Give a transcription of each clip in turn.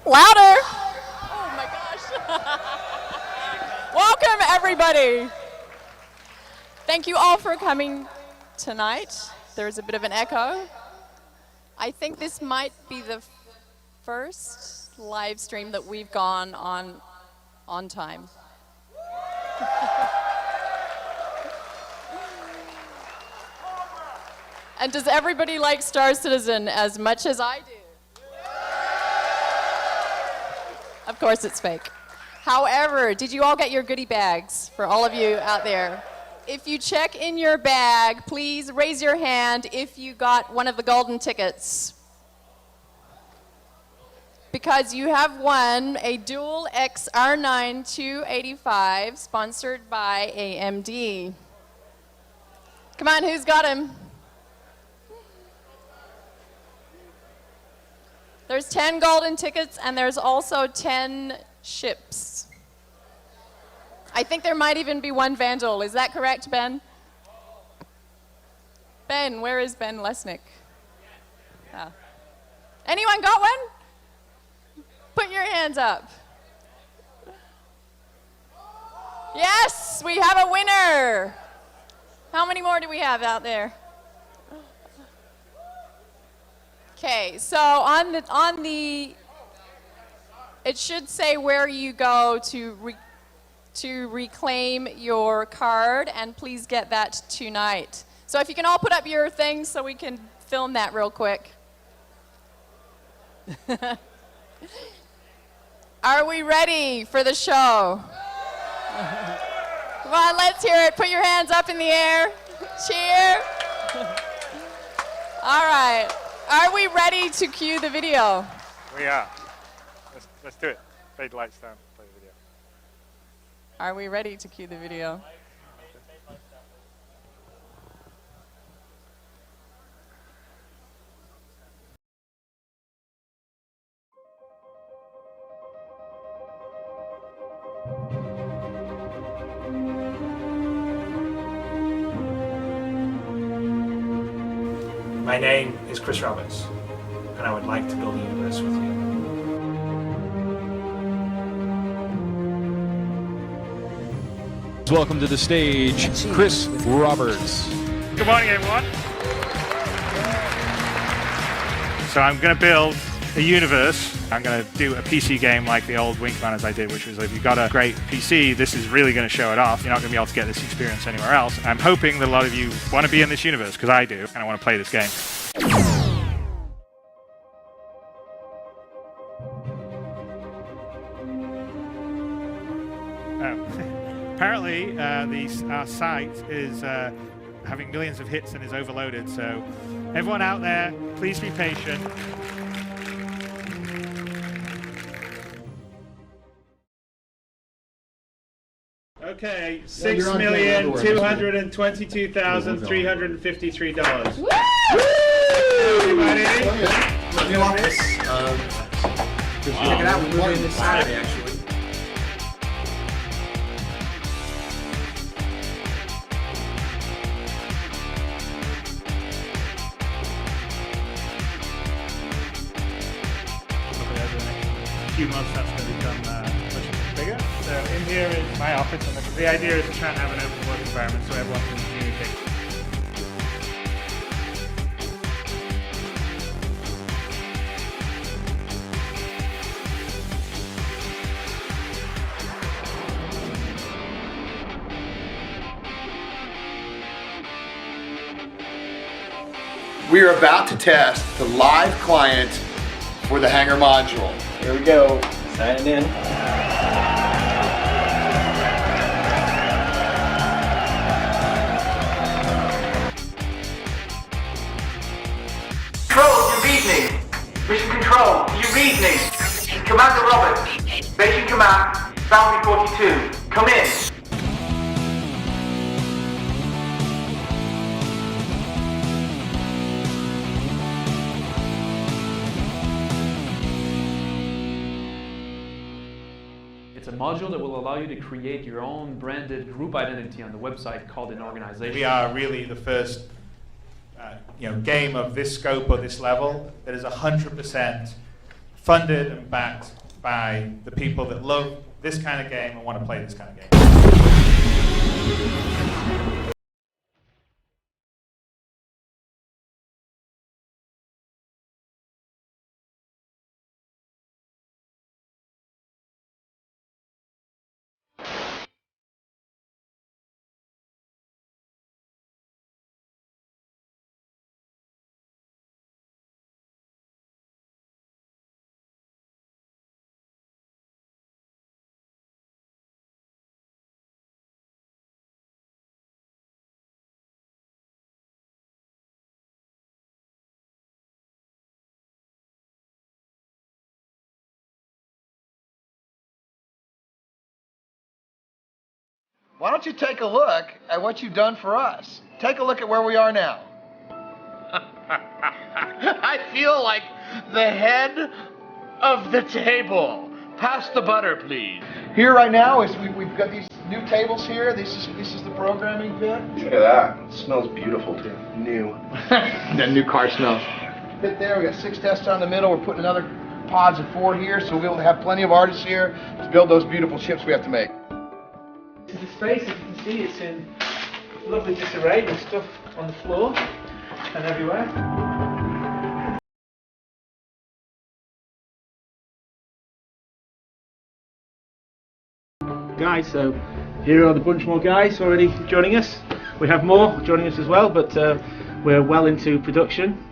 Louder! Oh my gosh. Welcome, everybody. Thank you all for coming tonight. There's a bit of an echo. I think this might be the first live stream that we've gone on time. And does everybody like Star Citizen as much as I do? Of course it's fake. However, did you all get your goodie bags for all of you out there? If you check in your bag, please raise your hand if you got one of the golden tickets. Because you have won a dual XR9 285 sponsored by AMD. Come on, who's got him? There's 10 golden tickets and there's also 10 ships. I think there might even be one Vandal. Is that correct, Ben? Ben, where is Ben Lesnick? Oh. Anyone got one? Put your hands up. Yes, we have a winner. How many more do we have out there? Okay, so on the, it should say where you go to reclaim your card, and please get that tonight. So if you can all put up your things so we can film that real quick. Are we ready for the show? Come on, let's hear it. Put your hands up in the air. Cheer. All right. Are we ready to cue the video? We are. Let's do it. Fade lights down, play the video. Are we ready to cue the video? My name is Chris Roberts, and I would like to build a universe with you. Welcome to the stage, Chris Roberts. Good morning, everyone. So I'm going to build a universe. I'm going to do a PC game like the old Wing Commanders I did, which was if you've got a great PC, this is really going to show it off. You're not going to be able to get this experience anywhere else. I'm hoping that a lot of you want to be in this universe, because I do, and I want to play this game. Apparently, our site is having millions of hits and is overloaded, so everyone out there, please be patient. Okay, $6,222,353. Woo! Everybody? New office. Check it out. We're moving this Saturday, actually. Few months that's going to become much bigger. So in here is my office, and the idea is to try and have an open work environment so everyone can communicate. We are about to test the live client for the Hangar module. Here we go. Signing in. Control, your reasoning. Mission Control, your reasoning. Commander Roberts. Station Command, Boundary 42. Come in. It's a module that will allow you to create your own branded group identity on the website called an organization. We are really the first game of this scope or this level that is 100% funded and backed by the people that love this kind of game and want to play this kind of game. Why don't you take a look at what you've done for us? Take a look at where we are now. I feel like the head of the table. Pass the butter, please. Here right now is we've got these new tables here. This is the programming pit. Look at that. It smells beautiful too. New. That new car smells. Pit there. We got 6 desks on the middle. We're putting another pods of 4 here, so we'll be able to have plenty of artists here to build those beautiful ships we have to make. The space, as you can see, it's in lovely disarray with stuff on the floor and everywhere. Guys, so here are the bunch more guys already joining us. We have more joining us as well, but we're well into production.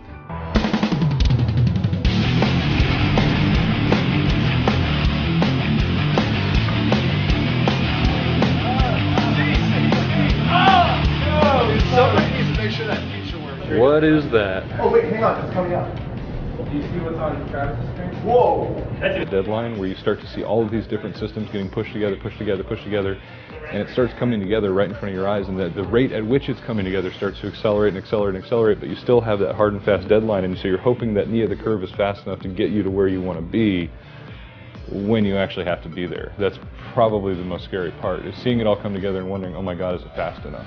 What is that? Oh wait, hang on, it's coming up. Do you see what's on Travis' screen? Whoa! The deadline where you start to see all of these different systems getting pushed together, and it starts coming together right in front of your eyes, and the rate at which it's coming together starts to accelerate and accelerate and accelerate, but you still have that hard and fast deadline, and so you're hoping that knee of the curve is fast enough to get you to where you want to be when you actually have to be there. That's probably the most scary part, is seeing it all come together and wondering, oh my God, is it fast enough?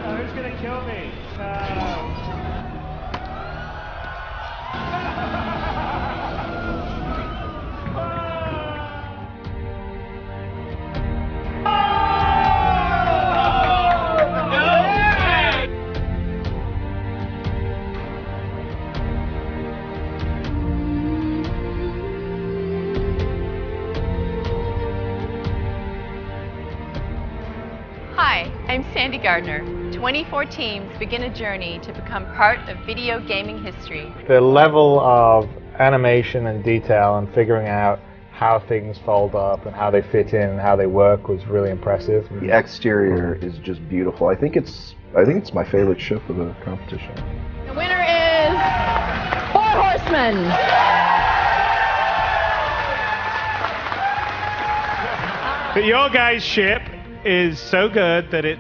Who's gonna kill me? Hi, I'm Sandy Gardner. 24 teams begin a journey to become part of video gaming history. The level of animation and detail and figuring out how things fold up and how they fit in and how they work was really impressive. The exterior is just beautiful. I think it's my favorite ship of the competition. The winner is 4 Horsemen. But your guys' ship is so good that it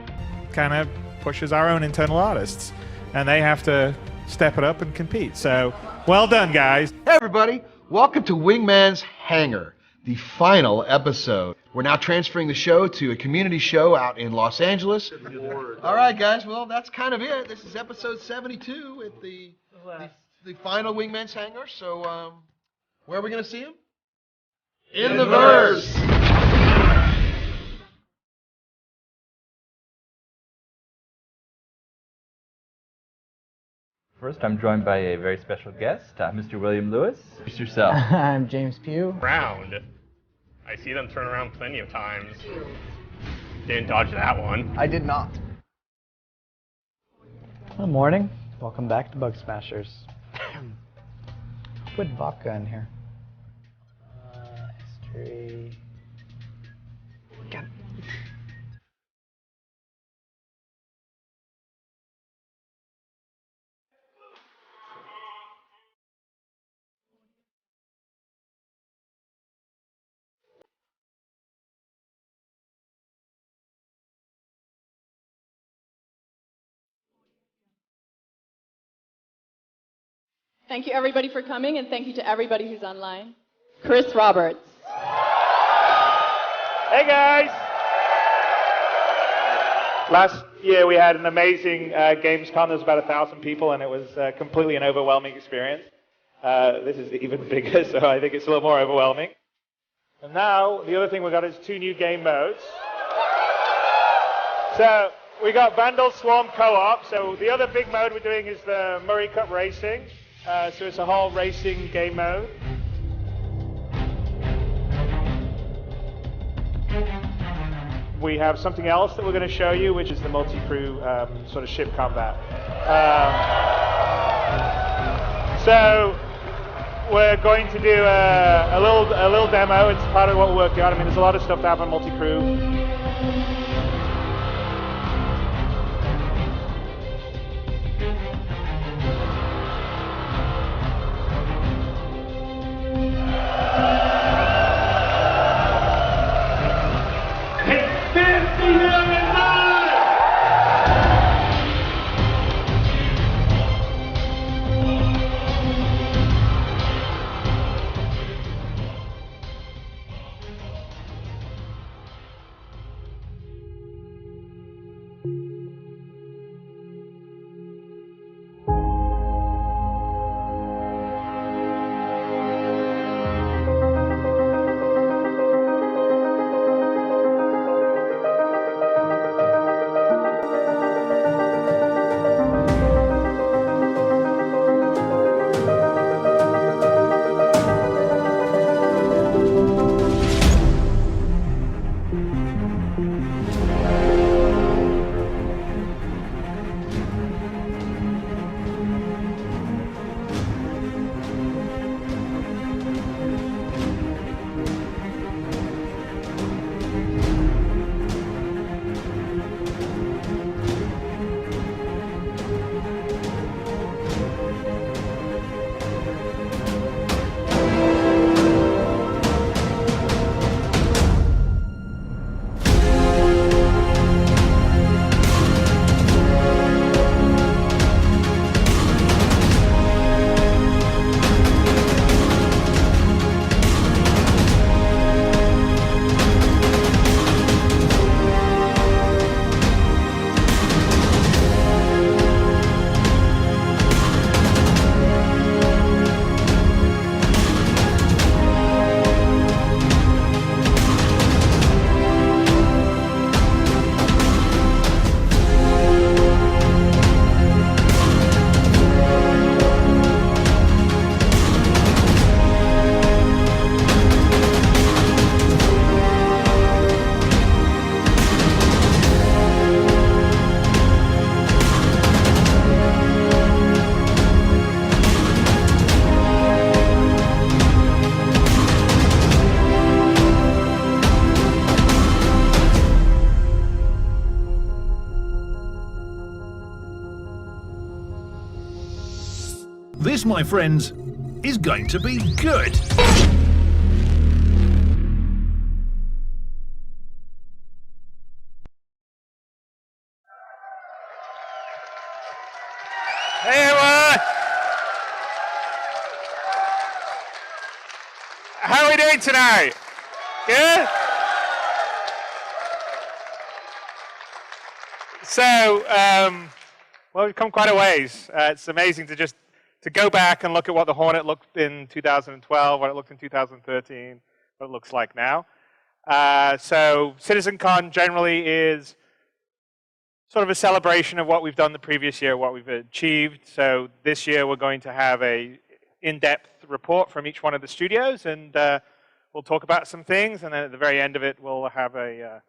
kind of pushes our own internal artists, and they have to step it up and compete. So, well done, guys. Hey everybody, welcome to Wingman's Hangar, the final episode. We're now transferring the show to a community show out in Los Angeles. All right, guys, well, that's kind of it. This is episode 72 at the final Wingman's Hangar. So, where are we going to see him? In the verse. First, I'm joined by a very special guest, Mr. William Lewis. Introduce yourself. I'm James Pugh. Round. I see them turn around plenty of times. Didn't dodge that one. I did not. Good morning. Welcome back to Bug Smashers. Put vodka in here. History. Thank you, everybody, for coming, and thank you to everybody who's online. Chris Roberts. Hey, guys. Last year we had an amazing Gamescom. There was about 1,000 people, and it was completely an overwhelming experience. This is even bigger, so I think it's a little more overwhelming. And now, the other thing we got is 2 new game modes. So, we got Vandal Swarm Co-op. So, the other big mode we're doing is the Murray Cup Racing. So, it's a whole racing game mode. We have something else that we're going to show you, which is the multi-crew sort of ship combat. So, we're going to do a little demo. It's part of what we're working on. I mean, there's a lot of stuff to have on multi-crew. This, my friends, is going to be good. Hey, everyone! How are we doing tonight? Good? So, well, we've come quite a ways. It's amazing to go back and look at what the Hornet looked in 2012, what it looked in 2013, what it looks like now. So CitizenCon generally is sort of a celebration of what we've done the previous year, what we've achieved. So this year we're going to have a in-depth report from each one of the studios, and we'll talk about some things, and then at the very end of it we'll have a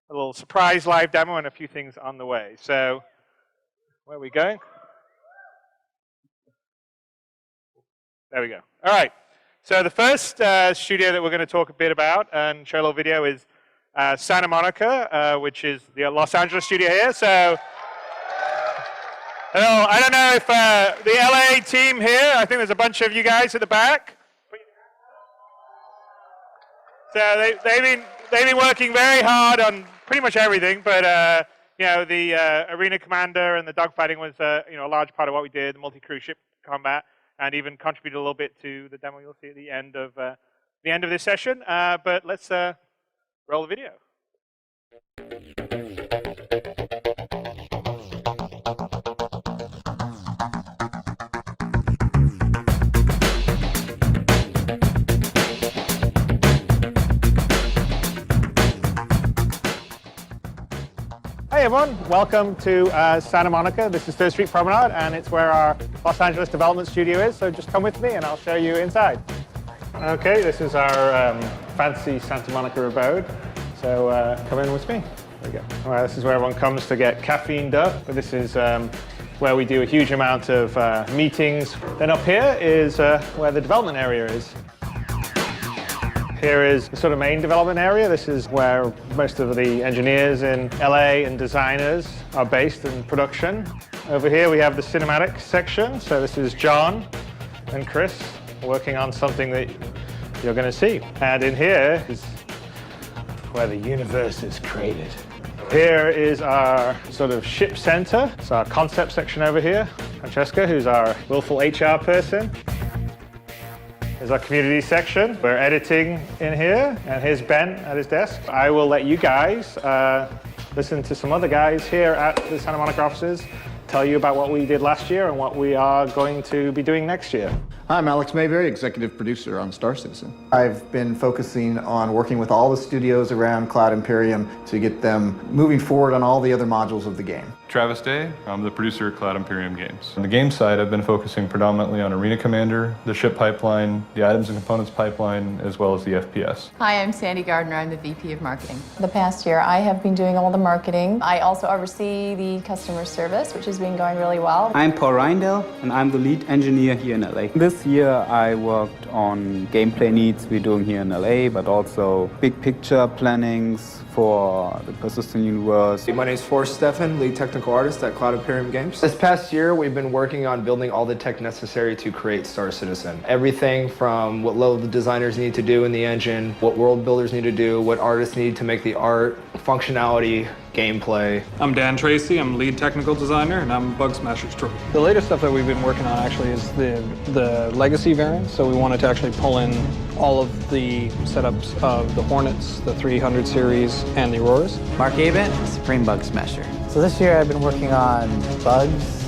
little surprise live demo and a few things on the way. So where are we going? There we go. All right. So the first studio that we're going to talk a bit about and show a little video is Santa Monica, which is the Los Angeles studio here. So, hello. I don't know if the LA team here, I think there's a bunch of you guys at the back. So they've been working very hard on pretty much everything, but you know, the arena commander and the dogfighting was a large part of what we did, the multi-crew ship combat. and even contribute a little bit to the demo you'll see at the end of this session. But let's roll the video. Hey everyone, welcome to Santa Monica. This is 3rd Street Promenade, and it's where our Los Angeles development studio is, so just come with me and I'll show you inside. Okay, this is our fancy Santa Monica abode, so come in with me. There we go. All right, this is where everyone comes to get caffeined up, but this is where we do a huge amount of meetings. Then up here is where the development area is. Here is the sort of main development area. This is where most of the engineers in LA and designers are based in production. Over here we have the cinematic section. So this is John and Chris working on something that you're going to see. And in here is where the universe is created. Here is our sort of ship center. It's our concept section over here. Francesca, who's our willful HR person. Here's our community section. We're editing in here, and here's Ben at his desk. I will let you guys listen to some other guys here at the Santa Monica offices tell you about what we did last year and what we are going to be doing next year. Hi, I'm Alex Mayberry, executive producer on Star Citizen. I've been focusing on working with all the studios around Cloud Imperium to get them moving forward on all the other modules of the game. Travis Day, I'm the producer at Cloud Imperium Games. On the game side, I've been focusing predominantly on Arena Commander, the ship pipeline, the items and components pipeline, as well as the FPS. Hi, I'm Sandy Gardner. I'm the VP of Marketing. The past year, I have been doing all the marketing. I also oversee the customer service, which has been going really well. I'm Paul Reindel, and I'm the lead engineer here in LA. This year, I worked on gameplay needs we're doing here in LA, but also big picture plannings for the persistent universe. My name is Forrest Stephan, lead technical artist at Cloud Imperium Games. This past year, we've been working on building all the tech necessary to create Star Citizen. Everything from what level the designers need to do in the engine, what world builders need to do, what artists need to make the art, functionality, gameplay. I'm Dan Tracy, I'm lead technical designer, and I'm Bug Smasher's trophy. The latest stuff that we've been working on actually is the legacy variant, so we wanted to actually pull in all of the setups of the Hornets, the 300 series, and the Auroras. Mark Abent, Supreme Bug Smasher. So this year I've been working on bugs,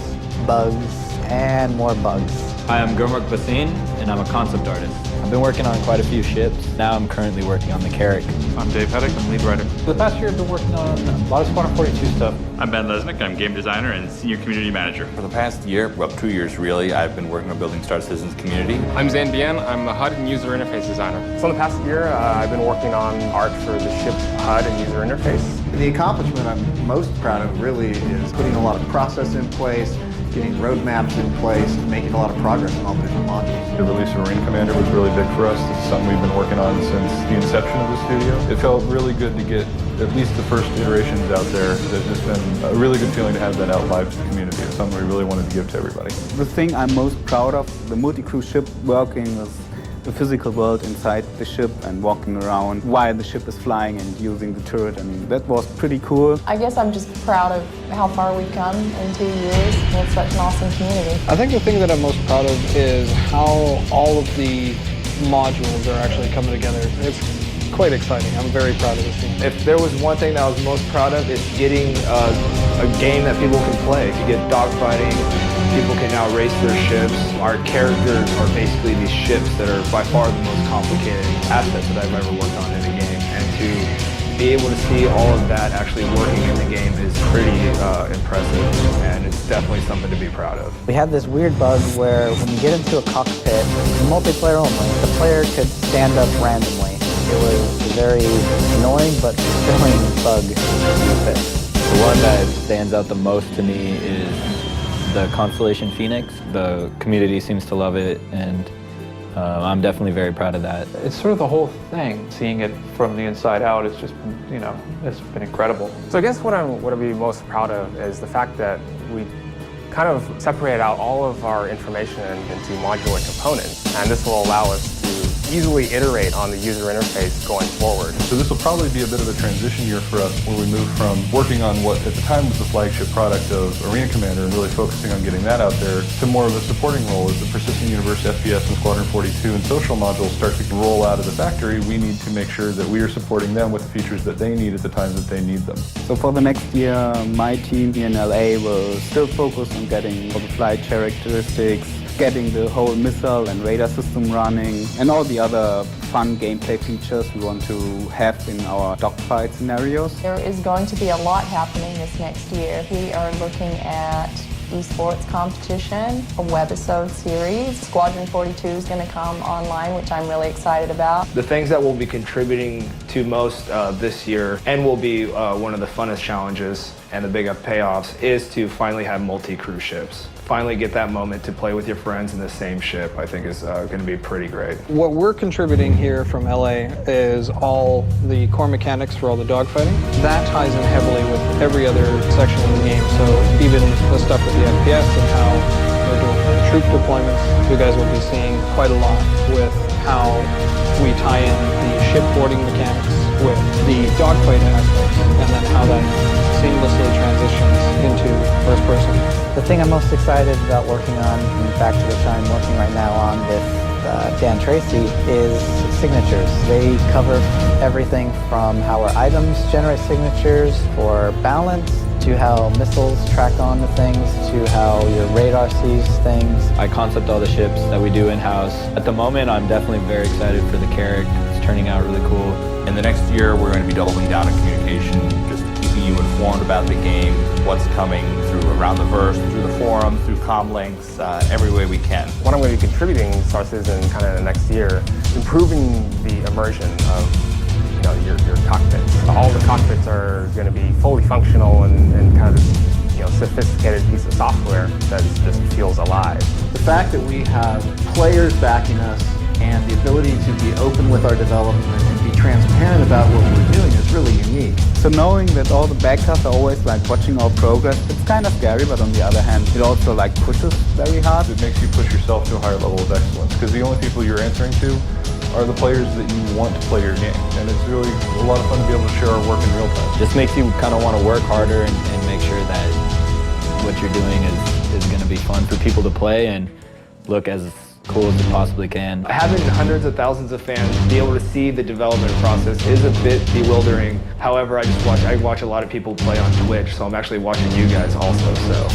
and more bugs. Hi, I'm Gurmukh Basin, and I'm a concept artist. I've been working on quite a few ships. Now I'm currently working on the Carrack. I'm Dave Heddick, I'm lead writer. The past year I've been working on a lot of Squadron 42 stuff. I'm Ben Lesnick, I'm game designer and senior community manager. For the past year, well, 2 years really, I've been working on building Star Citizen's community. I'm Zan Bien, I'm the HUD and user interface designer. So in the past year, I've been working on art for the ship HUD and user interface. The accomplishment I'm most proud of really is putting a lot of process in place, getting roadmaps in place, and making a lot of progress on all the different modules. The release of Arena Commander was really big for us. This is something we've been working on since the inception of the studio. It felt really good to get at least the first iterations out there. There's just been a really good feeling to have that out live to the community. It's something we really wanted to give to everybody. The thing I'm most proud of, the multi-crew ship working with the physical world inside the ship and walking around while the ship is flying and using the turret, and that was pretty cool. I guess I'm just proud of how far we've come in 2 years with such an awesome community. I think the thing that I'm most proud of is how all of the modules are actually coming together. It's quite exciting. I'm very proud of this team. If there was one thing that I was most proud of, it's getting a game that people can play. You get dogfighting, people can now race their ships. Our characters are basically these ships that are by far the most complicated assets that I've ever worked on in a game. And to be able to see all of that actually working in the game is pretty impressive, and it's definitely something to be proud of. We had this weird bug where when you get into a cockpit, multiplayer only, the player could stand up randomly. It was a very annoying but fulfilling bug to fix. The one that stands out the most to me is the Constellation Phoenix. The community seems to love it, and I'm definitely very proud of that. It's sort of the whole thing. Seeing it from the inside out, it's just been, you know, it's been incredible. So I guess what I'd be most proud of is the fact that we kind of separated out all of our information into modular components, and this will allow us to easily iterate on the user interface going forward. So this will probably be a bit of a transition year for us where we move from working on what at the time was the flagship product of Arena Commander and really focusing on getting that out there to more of a supporting role as the persistent universe FPS and Squadron 42 and social modules start to roll out of the factory. We need to make sure that we are supporting them with the features that they need at the time that they need them. So for the next year, my team here in LA will still focus on getting all the flight characteristics, getting the whole missile and radar system running, and all the other fun gameplay features we want to have in our dogfight scenarios. There is going to be a lot happening this next year. We are looking at esports competition, a webisode series. Squadron 42 is going to come online, which I'm really excited about. The things that we'll be contributing to most this year, and will be one of the funnest challenges and the big payoffs, is to finally have multi-cruise ships. Finally get that moment to play with your friends in the same ship, I think is going to be pretty great. What we're contributing here from LA is all the core mechanics for all the dogfighting. That ties in heavily with every other section of the game, so even the stuff with the FPS and how we're doing troop deployments, you guys will be seeing quite a lot with how we tie in the shipboarding mechanics with the dogfight aspects, and then how that seamlessly transitions into first person. The thing I'm most excited about working on, in fact, which I'm working right now on with Dan Tracy, is signatures. They cover everything from how our items generate signatures for balance, to how missiles track onto things, to how your radar sees things. I concept all the ships that we do in-house. At the moment, I'm definitely very excited for the character. It's turning out really cool. In the next year, we're going to be doubling down on communication, just keeping you informed about the game, what's coming through around the verse, through the forum, through comm links, every way we can. What I'm going to be contributing to Star Citizen kind of the next year, improving the immersion of your cockpits. All the cockpits are going to be fully functional and kind of this sophisticated piece of software that just feels alive. The fact that we have players backing us and the ability to be open with our development and be transparent about what we're doing is really unique. So knowing that all the backers are always watching our progress, it's kind of scary, but on the other hand, it also pushes very hard. It makes you push yourself to a higher level of excellence because the only people you're answering to are the players that you want to play your game. And it's really a lot of fun to be able to share our work in real time. Just makes you kind of want to work harder and make sure that what you're doing is going to be fun for people to play and look as cool as it possibly can. Having hundreds of thousands of fans be able to see the development process is a bit bewildering. However, I watch a lot of people play on Twitch, so I'm actually watching you guys also. So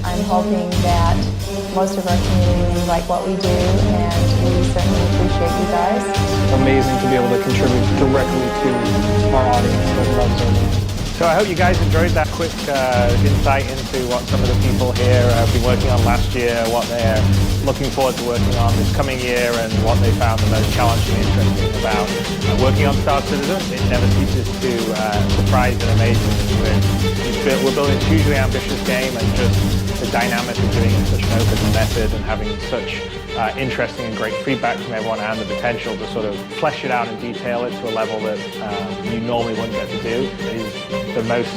I'm hoping that most of our community like what we do, and we certainly appreciate you guys. Amazing to be able to contribute directly to our audience that loves our game. So I hope you guys enjoyed that quick insight into what some of the people here have been working on last year, what they're looking forward to working on this coming year, and what they found the most challenging and interesting about working on Star Citizen. It never ceases to surprise and amaze me. We're building a hugely ambitious game, and just the dynamic of doing it in such an open method and having such interesting and great feedback from everyone, and the potential to sort of flesh it out and detail it to a level that you normally wouldn't get to do is the most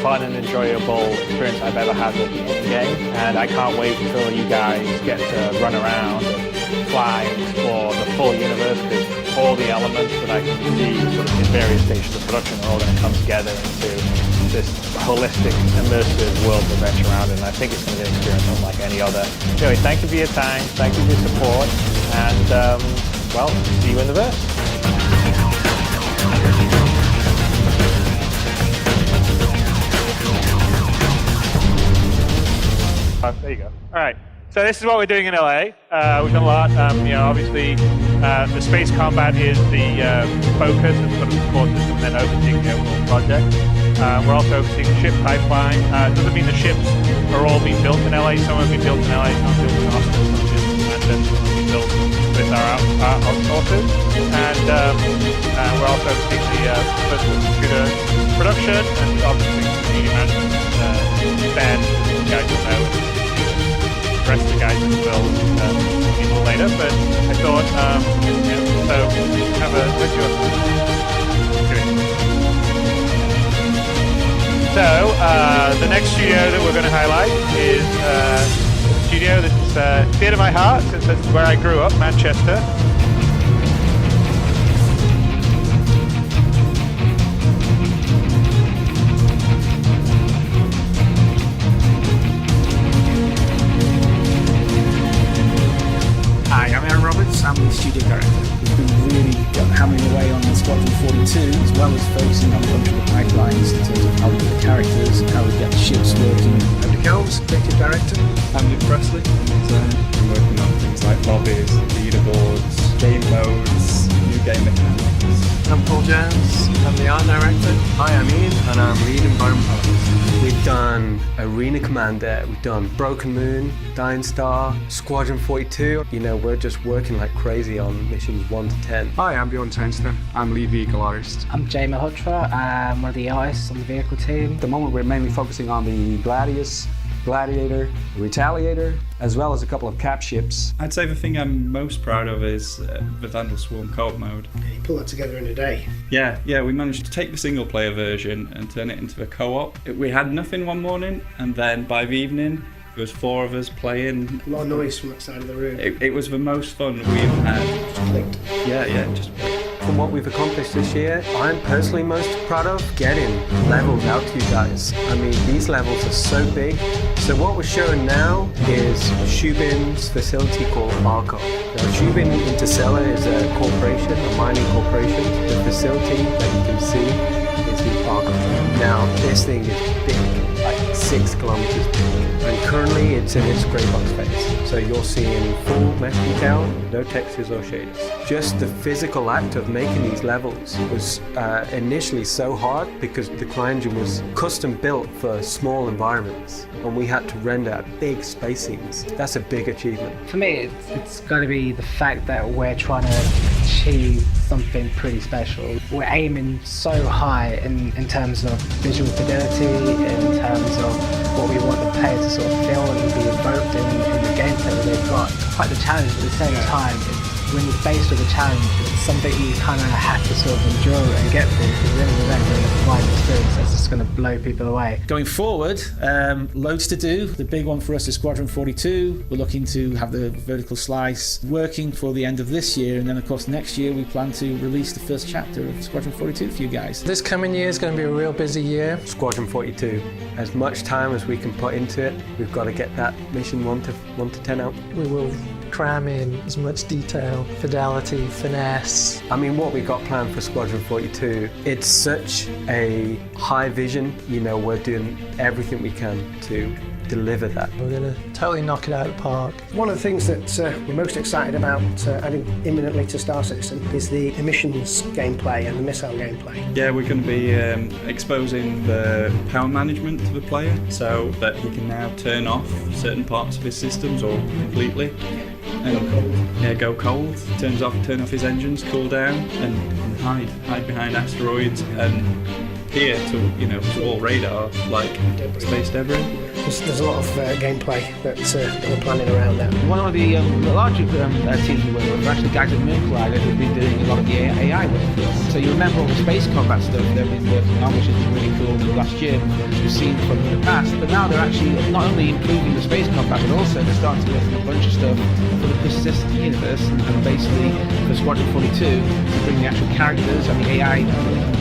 fun and enjoyable experience I've ever had with any game. And I can't wait until you guys get to run around and fly and explore the full universe, because all the elements that I can see sort of in various stages of production are all going to come together into this holistic, immersive world to venture around in. I think it's going to be an experience unlike any other. Anyway, thank you for your time, thank you for your support, and well, see you in the verse. There you go. All right. So this is what we're doing in LA. We've done a lot. Obviously, the space combat is the focus and sort of the core system, and then overseeing the overall project. We're also overseeing the ship pipeline. It doesn't mean the ships are all being built in LA. Some have been built in LA, some are built in Austin, some are built in Manchester, some have been built with our outsourcers. And we're also overseeing the first computer production and obviously community management. Ben, you guys will know. The rest of the guys will meet later, but I thought, so have a look at So the next studio that we're going to highlight is a studio that's dear to my heart, since that's where I grew up, Manchester. well as focusing on going through the pipelines in terms of how we get the characters, how we get the ships working. I'm Nick Elms, creative director. I'm Luke Presley. I'm working on things like lobbies, leaderboards, game modes, new game mechanics. I'm Paul Jones, I'm the art director. Hi, I'm Ian, and I'm lead environment artist. We've done Arena Commander, we've done Broken Moon, Dying Star, Squadron 42. You know, we're just working like crazy on missions 1 to 10. Hi, I'm Bjorn Townsend. I'm lead vehicle artist. I'm Jay Malhotra. I'm one of the artists on the vehicle team. At the moment, we're mainly focusing on the Gladius, Gladiator, Retaliator, as well as a couple of cap ships. I'd say the thing I'm most proud of is the Vandal Swarm co-op mode. You pull that together in a day. Yeah, we managed to take the single player version and turn it into the co-op. We had nothing one morning, and then by the evening, there was 4 of us playing. A lot of noise from that side of the room. It was the most fun we've had. Just clicked. Yeah, just From what we've accomplished this year, I'm personally most proud of getting levels out to you guys. I mean, these levels are so big. So what we're showing now is Shubin's facility called Arco. Now, Shubin Interstellar is a corporation, a mining corporation. The facility that you can see is the Arco. Now, this thing is big, like 6 kilometers big. And currently it's in its grey box phase. So you're seeing full mesh detail, no textures or shaders. Just the physical act of making these levels was initially so hard because the CryEngine was custom built for small environments and we had to render at big space scenes. That's a big achievement. For me, it's got to be the fact that we're trying to achieve something pretty special. We're aiming so high in terms of visual fidelity, in terms of what we want the player to sort of feel and be evoked in the gameplay that they've got. Quite the challenge, but at the same time, when you're faced with a challenge, it's something you kind of have to sort of endure and get through, because at the end of the day, you're in a wide experience that's just going to blow people away. Going forward, loads to do. The big one for us is Squadron 42. We're looking to have the vertical slice working for the end of this year, and then of course next year we plan to release the first chapter of Squadron 42 for you guys. This coming year is going to be a real busy year. Squadron 42. As much time as we can put into it, we've got to get that mission 1 to 10 out. We will cram in as much detail, fidelity, finesse. I mean, what we got planned for Squadron 42, it's such a high vision. You know, we're doing everything we can to deliver that. We're going to totally knock it out of the park. One of the things that we're most excited about adding imminently to Star Citizen is the emissions gameplay and the missile gameplay. Yeah, we're going to be exposing the power management to the player so that he can now turn off certain parts of his systems or completely. And go cold. Turn off his engines, cool down, and hide behind asteroids and peer to all radar like space debris. There's a lot of gameplay that we're planning around that. One of the larger teams we work with are actually guys at Moon Collider who've been doing a lot of the AI work for us. So you remember all the space combat stuff they've been working on, which has been really cool last year, we've seen from the past, but now they're actually not only improving the space combat, but also they're starting to work on a bunch of stuff for the persistent universe and basically for Squadron 42 to bring the actual characters and the AI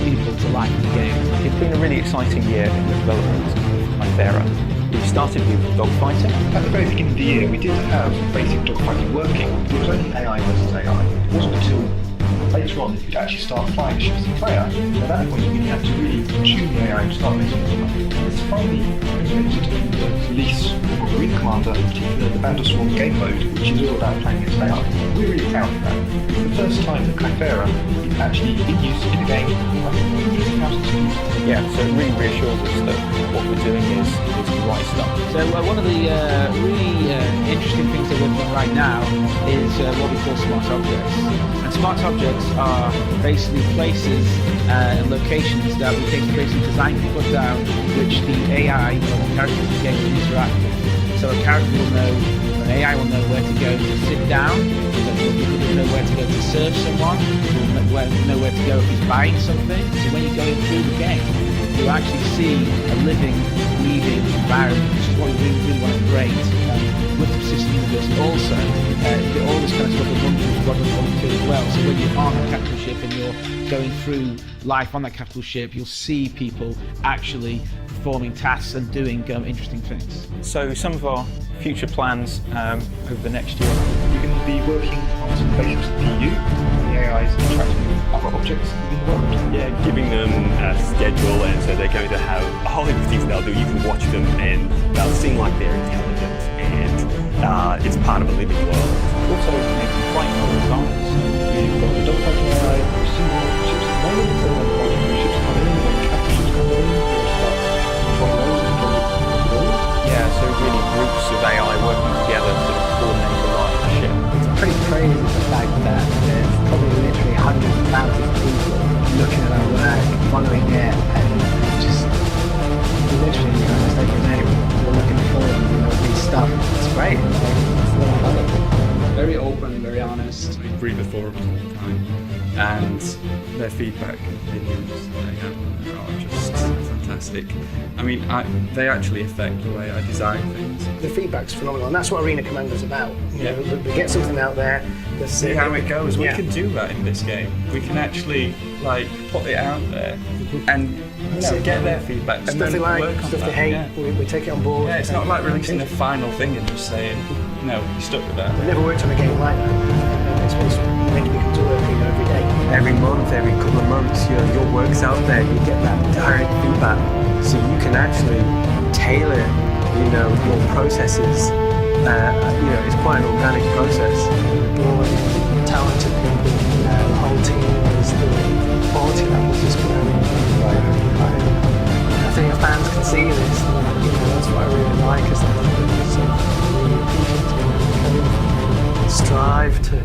people to life in the game. It's been a really exciting year in the development of Kythera. We started with dogfighting. At the very beginning of the year, we did have basic dogfighting working. It was only AI versus AI. It wasn't until later on that you'd actually start flying ships as a player. At that point, you really had to really tune the AI and start making it stuff. It's finally privileged to release of Arena Commander, in particular the Vandal Swarm game mode, which is all about playing against AI. We're really proud of that. It's the first time that Kythera is actually in use in a game. Yeah, so it really reassures us that what we're doing is the right stuff. So one of the really interesting things that we're doing right now is what we call smart objects. And smart objects are basically places and locations that we take basically designed to put down which the AI or the characters in the game will interact with. So a character will know, an AI will know where to go to sit down, will know where to go to serve someone, will know where to go if he's buying something. So when you're going through the game, you actually see a living, breathing environment, which is what we really want to create with the persistent universe. Also, all this kind of stuff will run through Squadron 42 as well. So when you're on a capital ship and you're going through life on that capital ship, you'll see people actually performing tasks and doing interesting things. So some of our future plans over the next year. You're going to be working on some basics of PU, the AI is interacting with other objects in the world. Yeah, giving them a schedule, and so they're going to have a whole heap of things they'll do. You can watch them and they'll seem like they're intelligent, and it's part of a living world. Also making flight horizontal. We've got the dogfighting AI, single ships at the moment, and then once new ships come in, when capital ships come in, we'll start deploying those and deploying those. Yeah, so really groups of AI working together to coordinate a large ship. It's pretty crazy the fact that there's probably literally hundreds of thousands of people looking at our work, following it, and just literally, just every day we're looking forward to these stuff. It's great. It's a lot of fun. Very open, very honest. We read the forums all the time, and their feedback and opinions they have on there are just fantastic. I mean, they actually affect the way I design things. The feedback's phenomenal, and that's what Arena Commander's about. You know, we get something out there. See how it goes. We can do that in this game. We can actually put it out there and get their feedback. And Stuff they like, stuff they hate, we take it on board. Yeah, it's not like releasing the final thing and just saying, no, you stuck with that. We never worked on a game like that. It's making me come to work every day. Every month, every couple of months, your work's out there, you get that direct feedback. So you can actually tailor, your processes. It's quite an organic process. Boy, talented people, the whole team is the quality levels is growing. I think the fans can see this, and that's what I really like, is that we strive to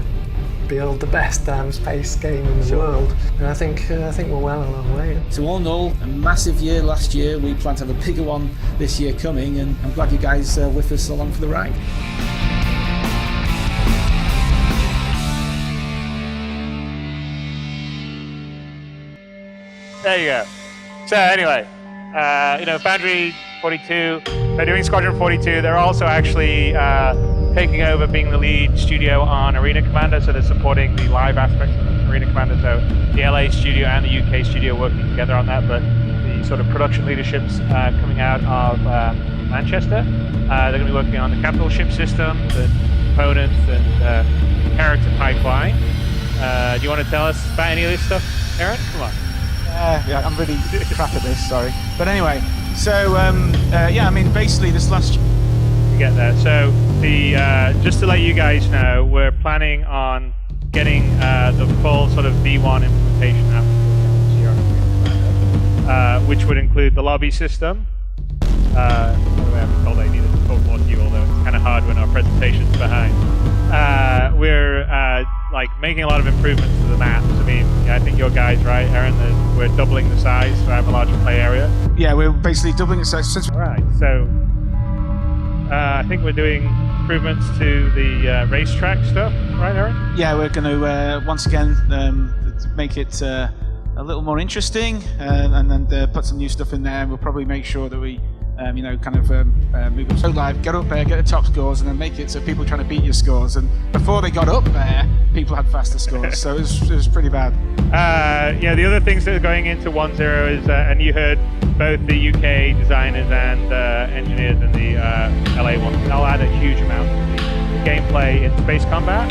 build the best damn space game in the world, and I think we're well on our way. So all in all, a massive year last year. We plan to have a bigger one this year coming, and I'm glad you guys are with us along for the ride. There you go. So anyway, Foundry 42, they're doing Squadron 42. They're also actually taking over being the lead studio on Arena Commander, so they're supporting the live aspects of Arena Commander. So the LA studio and the UK studio working together on that, but the sort of production leadership's coming out of Manchester. They're going to be working on the capital ship systems and components and character pipeline. Do you want to tell us about any of this stuff, Aaron? Come on. Yeah, I'm really crap at this, sorry. But anyway, so basically this last to get there. So just to let you guys know, we're planning on getting the full sort of V1 implementation out, which would include the lobby system. By the way, I'm told I needed to talk more to you, although it's kind of hard when our presentation's behind. We're making a lot of improvements to the maps. I mean, I think your guys, right, Aaron, we're doubling the size to have a larger play area. Yeah, we're basically doubling the size. Right, so I think we're doing improvements to the racetrack stuff, right, Aaron? Yeah, we're going to once again make it a little more interesting, and then put some new stuff in there. And we'll probably make sure that we move up so live, get up there, get the top scores, and then make it so people trying to beat your scores. And before they got up there, people had faster scores, so it was pretty bad. The other things that are going into 1.0 is, and you heard both the UK designers and engineers in the LA one, they'll add a huge amount of the gameplay in space combat.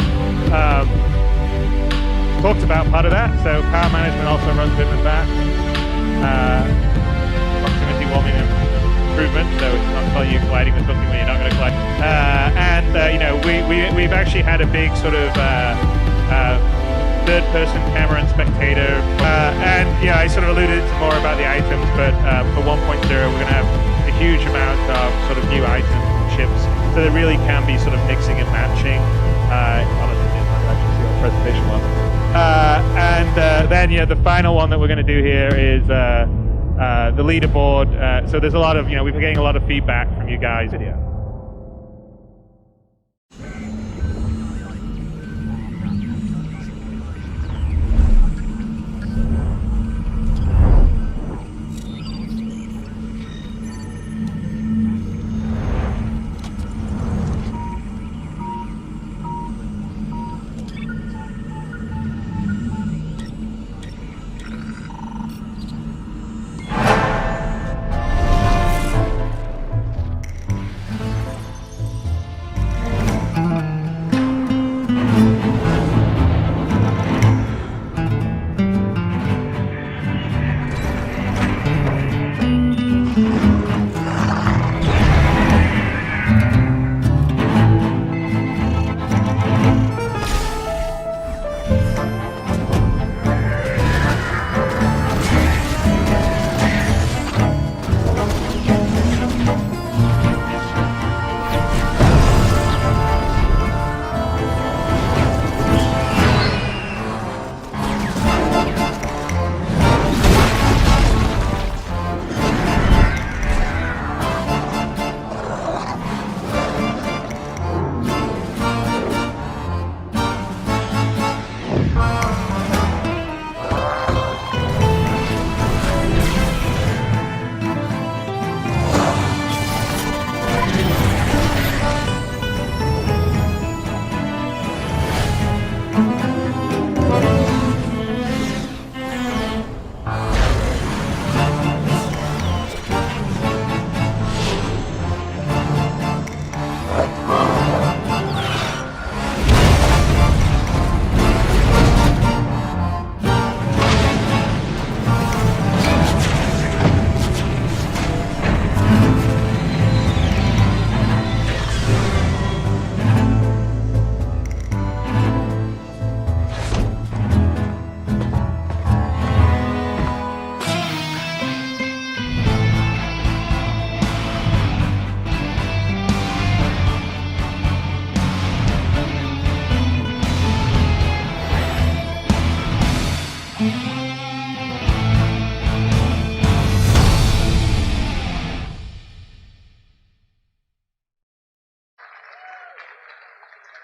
Talked about part of that, so power management also runs with that. Proximity warming improvement, so it's not telling you colliding with something when you're not going to collide. We've actually had a big sort of third-person camera and spectator. I sort of alluded to more about the items, but for 1.0 we're going to have a huge amount of sort of new items and ships, so there really can be sort of mixing and matching. Presentation one. Then the final one that we're going to do here is the leaderboard. So there's a lot of, we've been getting a lot of feedback from you guys. Video.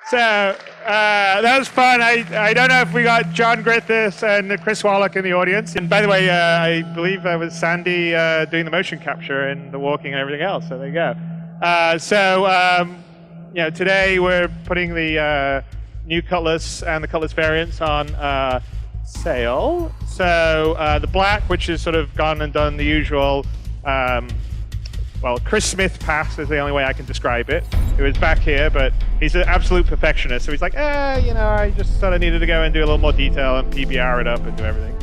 So that was fun. I don't know if we got John Griffiths and Chris Warlock in the audience. And by the way, I believe that was Sandy doing the motion capture and the walking and everything else. So there you go. Today we're putting the new Cutlass and the Cutlass variants on sale. So the black, which has sort of gone and done the usual, Chris Smith pass is the only way I can describe it. It was back here, but he's an absolute perfectionist. So he's like, I just sort of needed to go and do a little more detail and PBR it up and do everything.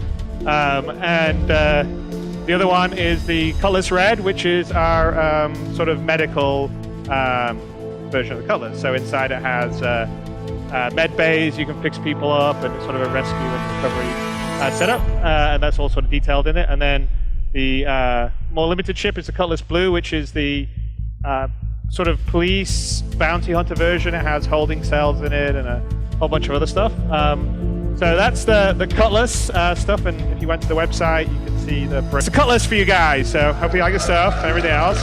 The other one is the Cutlass Red, which is our sort of medical version of the Cutlass. So inside it has med bays, you can fix people up, and it's sort of a rescue and recovery setup. And that's all sort of detailed in it. And then the more limited ship is the Cutlass Blue, which is the sort of police bounty hunter version. It has holding cells in it and a whole bunch of other stuff. So that's the Cutlass stuff, and if you went to the website, you can see it's the Cutlass for you guys. So hope you like the stuff and everything else.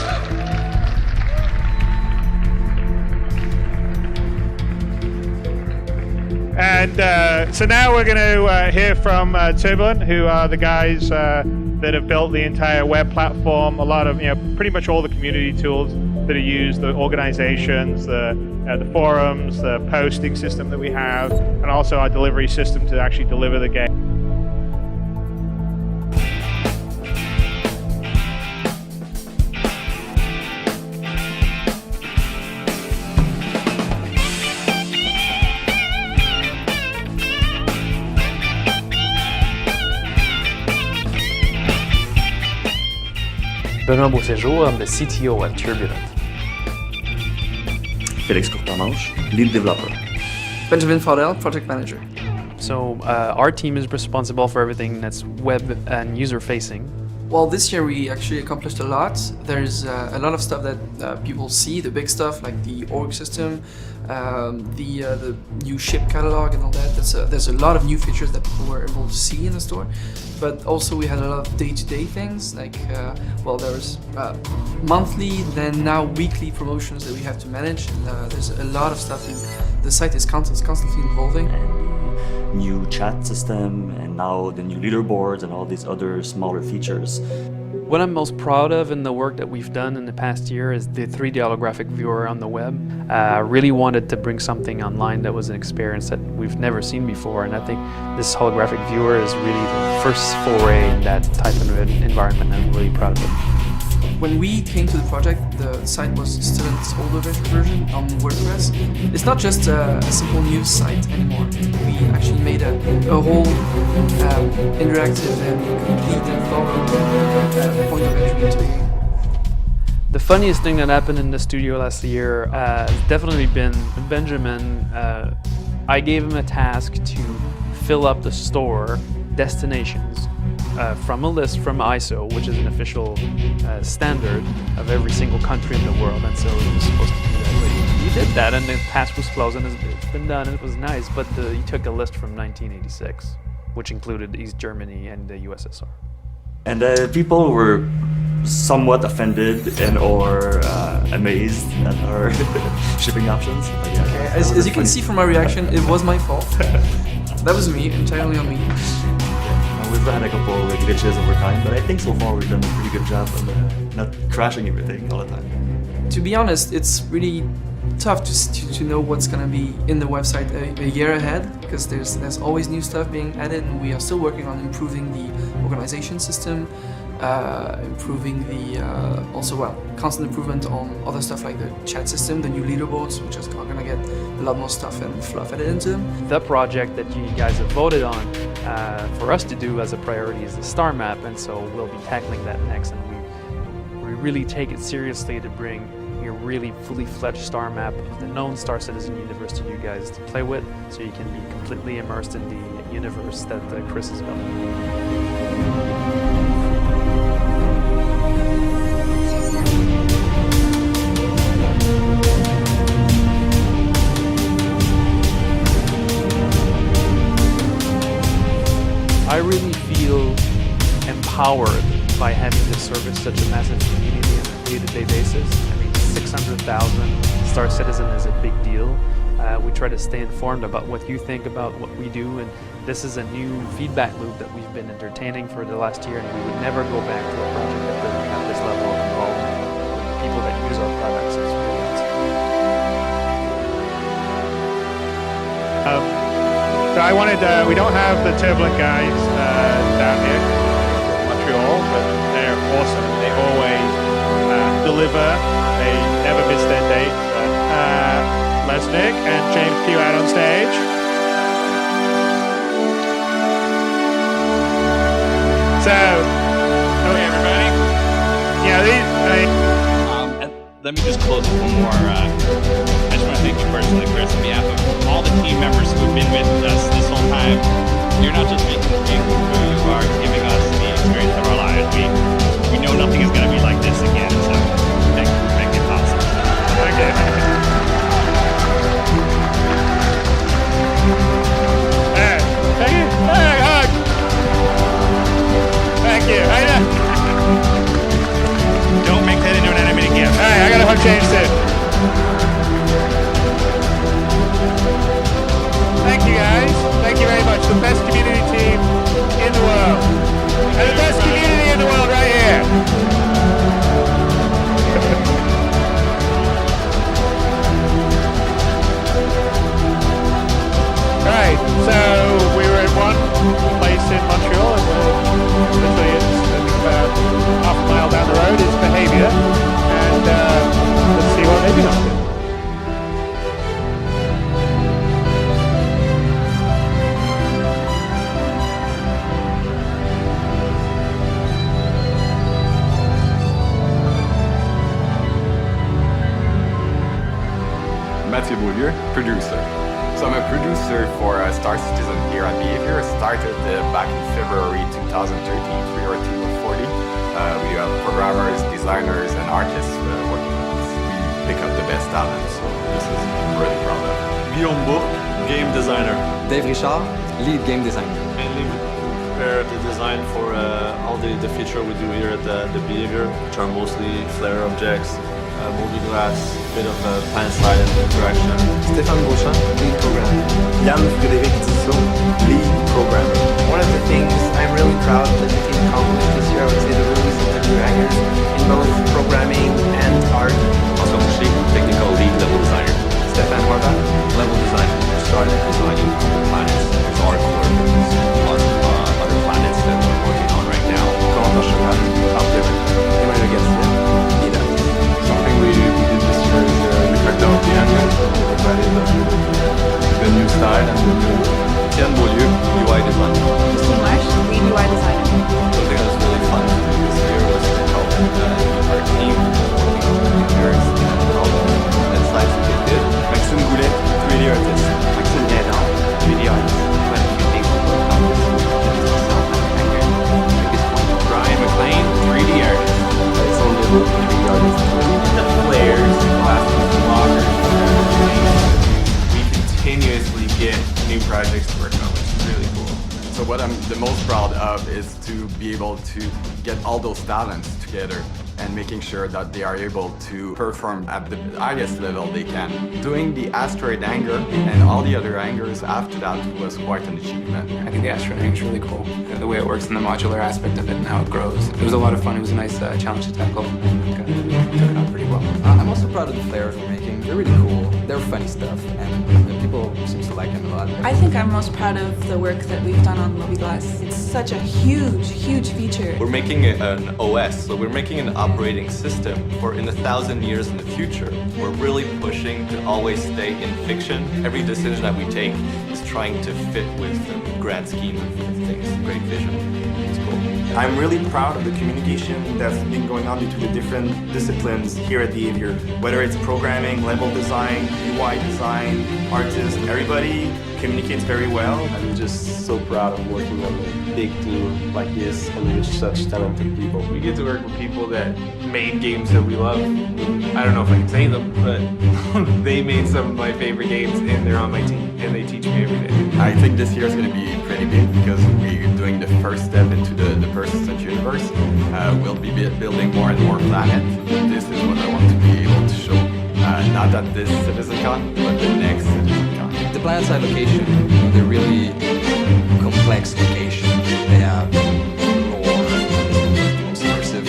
And so now we're going to hear from Turbulent, who are the guys that have built the entire web platform. A lot of, pretty much all the community tools that are used, the organizations, the forums, the posting system that we have, and also our delivery system to actually deliver the game. Benoît Beauséjour, I'm the CTO at Turbulent. Félix Courtamanche, lead developer. Benjamin Faudel, project manager. So our team is responsible for everything that's web and user facing. Well, this year we actually accomplished a lot. There's a lot of stuff that people see, the big stuff like the org system, the new ship catalog and all that. There's a lot of new features that people were able to see in the store. But also we had a lot of day-to-day things like, there was monthly, then now weekly promotions that we have to manage. And there's a lot of stuff. The site is constantly evolving. New chat system, and now the new leaderboards and all these other smaller features. What I'm most proud of in the work that we've done in the past year is the 3D holographic viewer on the web. Really wanted to bring something online that was an experience that we've never seen before, and I think this holographic viewer is really the first foray in that type of environment, and I'm really proud of it. When we came to the project, the site was still in its older version on WordPress. It's not just a simple news site anymore. We actually made a whole interactive and complete and thorough point of entry into the game. The funniest thing that happened in the studio last year has definitely been Benjamin. I gave him a task to fill up the store destinations from a list from ISO, which is an official standard of every single country in the world, and so he was supposed to do that. But he did that, and the task was closed, and it's been done, and it was nice. But he took a list from 1986, which included East Germany and the USSR. And people were somewhat offended and or amazed at our shipping options. Okay. As you can see from my reaction, it was my fault. That was me, entirely on me. We've had a couple of glitches over time, but I think so far we've done a pretty good job of not crashing everything all the time. To be honest, it's really tough to know what's going to be in the website a year ahead, because there's always new stuff being added, and we are still working on improving the organization system, improving the constant improvement on other stuff like the chat system, the new leaderboards, which are going to get a lot more stuff and fluff added into them. The project that you guys have voted on for us to do as a priority is the star map, and so we'll be tackling that next, and we really take it seriously to bring a really fully fledged star map of the known Star Citizen universe to you guys to play with, so you can be completely immersed in the universe that Chris has built. I really feel empowered by having to service such a massive community on a day-to-day basis. I mean, 600,000 Star Citizen is a big deal, We try to stay informed about what you think about what we do, and this is a new feedback loop that we've been entertaining for the last year, and we would never go back to a project that doesn't have this level of involvement with people that use our products. It's really awesome. So I wanted, we don't have the Turbulent guys down here in Montreal, but they're awesome. They always deliver. They never miss their dates. Lesnick and James Q out on stage. So, hey everybody. Yeah, and let me just close with one more. I just want to thank you personally, Chris, on behalf of all the team members who have been with us this whole time. You're not just making the game who you are, giving us the experience of our lives. We know nothing is going to be like this again, so thank you for making it possible. Okay. Thank you. Hey, hug. Thank you. Don't make that into an animated gift. Hey, I got a hug James too. Thank you guys. Thank you very much. The best community team in the world. And the best community in the world right here. Right, so we were at one place in Montreal, and literally it's about half a mile down the road is Behavior, and let's see what they've been up to. Mathieu Beaulieu, producer. So I'm a producer for Star Citizen here at Behavior. Started back in February 2013. We are a team of 40. We have programmers, designers, and artists working with us. We pick up the best talent, so this is really proud of. Guillaume Bourque, game designer. Dave Richard, lead game designer. Mainly we prepare the design for all the feature we do here at the Behavior, which are mostly flare objects, moving glass, bit of planet side and interaction. Stéphane Beauchamp, lead programmer. Yann Frédéric Tissot, lead programmer. One of the things I'm really proud that the team accomplished this year, I would say the release of the new hangers in both programming and art. Also, technical lead level designer. Stéphane Horvath, level designer. Started designing planets as our core. Lots of other planets that we're working on right now. Comment Cheval, art director. Emmanuel Garcia, leader. Something we did this year is we cut down the engine, provided the new style and the new Etienne Beaulieu, UI design. Christine Marsh, lead UI designer. Something that was really fun this year was to help our team working on computers and all the slides that they did. Maxime Goulet, 3D artist. Maxime Guérin, 3D artist. Quite a few things we worked on this year. Brian McLean, 3D artist. Alexandre Leroux, 3D artist. The flares, the glasses, the lockers, we continuously get new projects to work on, which is really cool. So what I'm the most proud of is to be able to get all those talents together and making sure that they are able to perform at the highest level they can. Doing the asteroid hangar and all the other hangars after that was quite an achievement. I think the asteroid hangar is really cool. The way it works and the modular aspect of it and how it grows. It was a lot of fun. It was a nice challenge to tackle. We took it on pretty well. I'm also proud of the flares we're making. They're really cool. They're funny stuff, and people seem to like them a lot. I think I'm most proud of the work that we've done on Mobiglass. It's such a huge, huge feature. We're making an OS, so we're making an operating system for in 1,000 years in the future. We're really pushing to always stay in fiction. Every decision that we take is trying to fit with the grand scheme of things. Great vision. It's cool. I'm really proud of the communication that's been going on between the different disciplines here at Behavior. Whether it's programming, level design, UI design, artists, everybody communicates very well. I'm just so proud of working on a big team like this and with such talented people. We get to work with people that made games that we love. I don't know if I can say them, but they made some of my favorite games and they're on my team and they teach me every day. I think this year is going to be pretty big because we're doing the first step into the persistent universe. We'll be building more and more planets. This is what I want to be able to show. Not at this CitizenCon, but the next CitizenCon. the planet side location, they're really complex locations. They have more immersive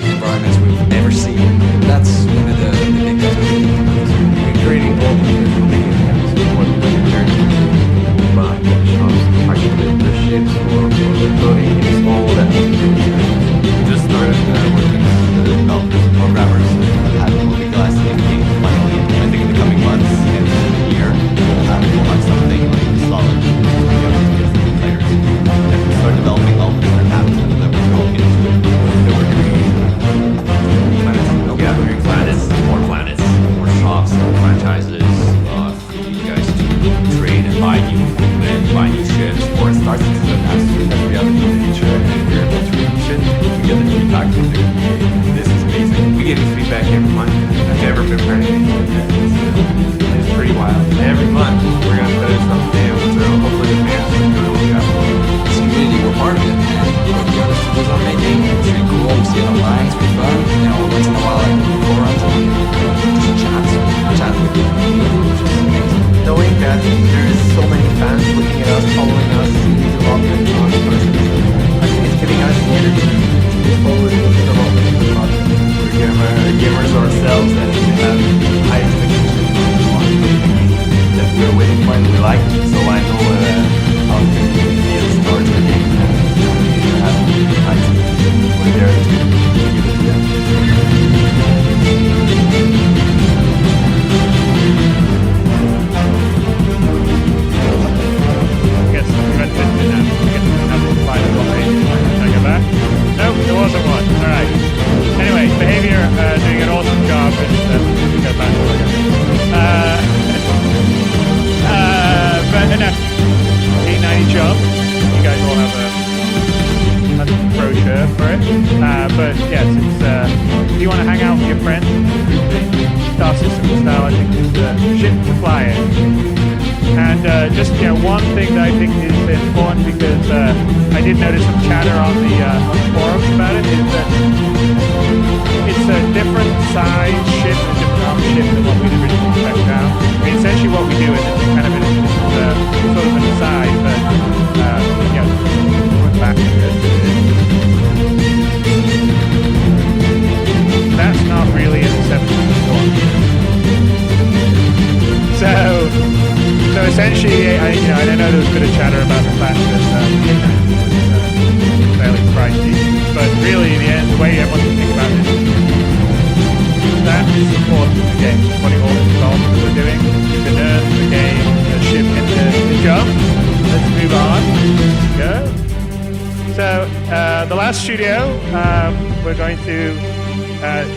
environments we've ever seen. That's one of the big things. Creating all these what they're buying shops, particularly the ships or the coding, it's all that. We just started working with the developers and programmers at Movie Glass game finally. I think in the coming months and year we'll have something like solid to be able to get some players. And we start developing all the different apps that we're going into it. So we're creating planets. Yeah, we're planets, more shops, more franchises for you guys to trade and buy new equipment, buy new ships. Or Star Citizen has every other new feature and we're able to release it. We get the feedback from the community. This is amazing. We get feedback every month. I've never been part of anything like that. It's pretty wild. Every month we're gonna put something down, so hopefully the fans are gonna look up. This community, we're part of it, and we go to the other studios I'm making. It's really cool. We see it online. It's pretty fun. Once in a while, I go forums and just chat with the community, which is amazing. Knowing that there's so many fans looking at us, following us, seeing the development on Star Citizen, I think it's giving us the energy to move forward with the development of the project. We're gamers ourselves and we have high expectations that we're waiting for and we like it. So I know how to feel start the game and we have high expectations. We're there to give it to them. Nope, there wasn't one. Alright. Anyway, behavior doing an awesome job and we go back to it. But enough. 890 job. You guys all have a brochure for it. But yes, it's if you want to hang out with your friends, Star Citizen style, I think is the ship to fly in. And just one thing that I think is important, because I did notice some chatter on the forums about it, is that it's a different size ship, a different arm ship than what we'd originally expected out. I mean, essentially what we do is it's kind of sort of an aside, but going back to it. That's not really an acceptable one. So essentially, I know there was a bit of chatter about the fact that was fairly pricey, but really in the end, the way everyone can think about it is that supports the game, supporting all the development that we're doing, the nerf, the game, the ship, and the job. Let's move on. Go. So the last studio we're going to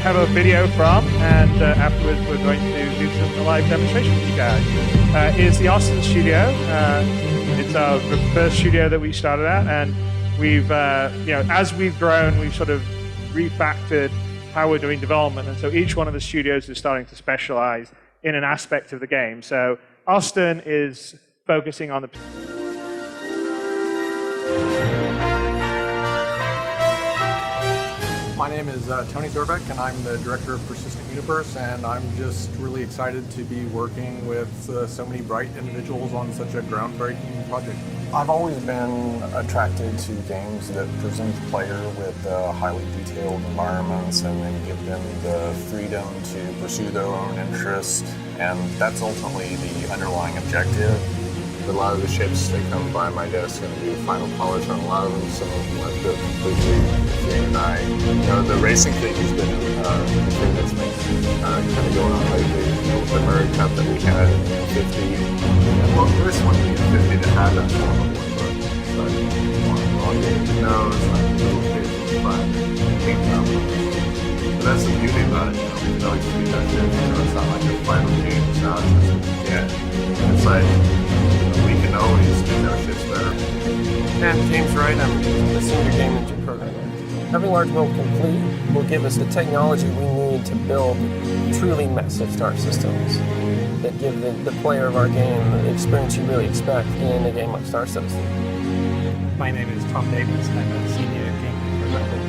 have a video from, and afterwards we're going to do some live demonstration with you guys. Is the Austin studio. It's our first studio that we started at, and we've, as we've grown, we've sort of refactored how we're doing development, and so each one of the studios is starting to specialize in an aspect of the game. So Austin is focusing on the My name is Tony Thorbeck, and I'm the director of Persistent Universe, and I'm just really excited to be working with so many bright individuals on such a groundbreaking project. I've always been attracted to games that present the player with highly detailed environments and then give them the freedom to pursue their own interests, and that's ultimately the underlying objective. A lot of the ships, they come by my desk and do final polish on a lot of them. Some of them I've built completely. And the racing thing has been the thing that's been kind of going on lately. With the Murray Cup that we had in 50. And well, this one we had 50 that had that Formula 1 book. So it's not little kids, but that's the beauty about it. We can always do that shit. It's not like a final game. It's not just it's like we can always make our shits better. James Wright, I'm the senior game engine programmer. Having large build complete will give us the technology we need to build truly massive star systems that give the player of our game the experience you really expect in a game like Star Citizen. My name is Tom Davis, and I'm a senior game programmer.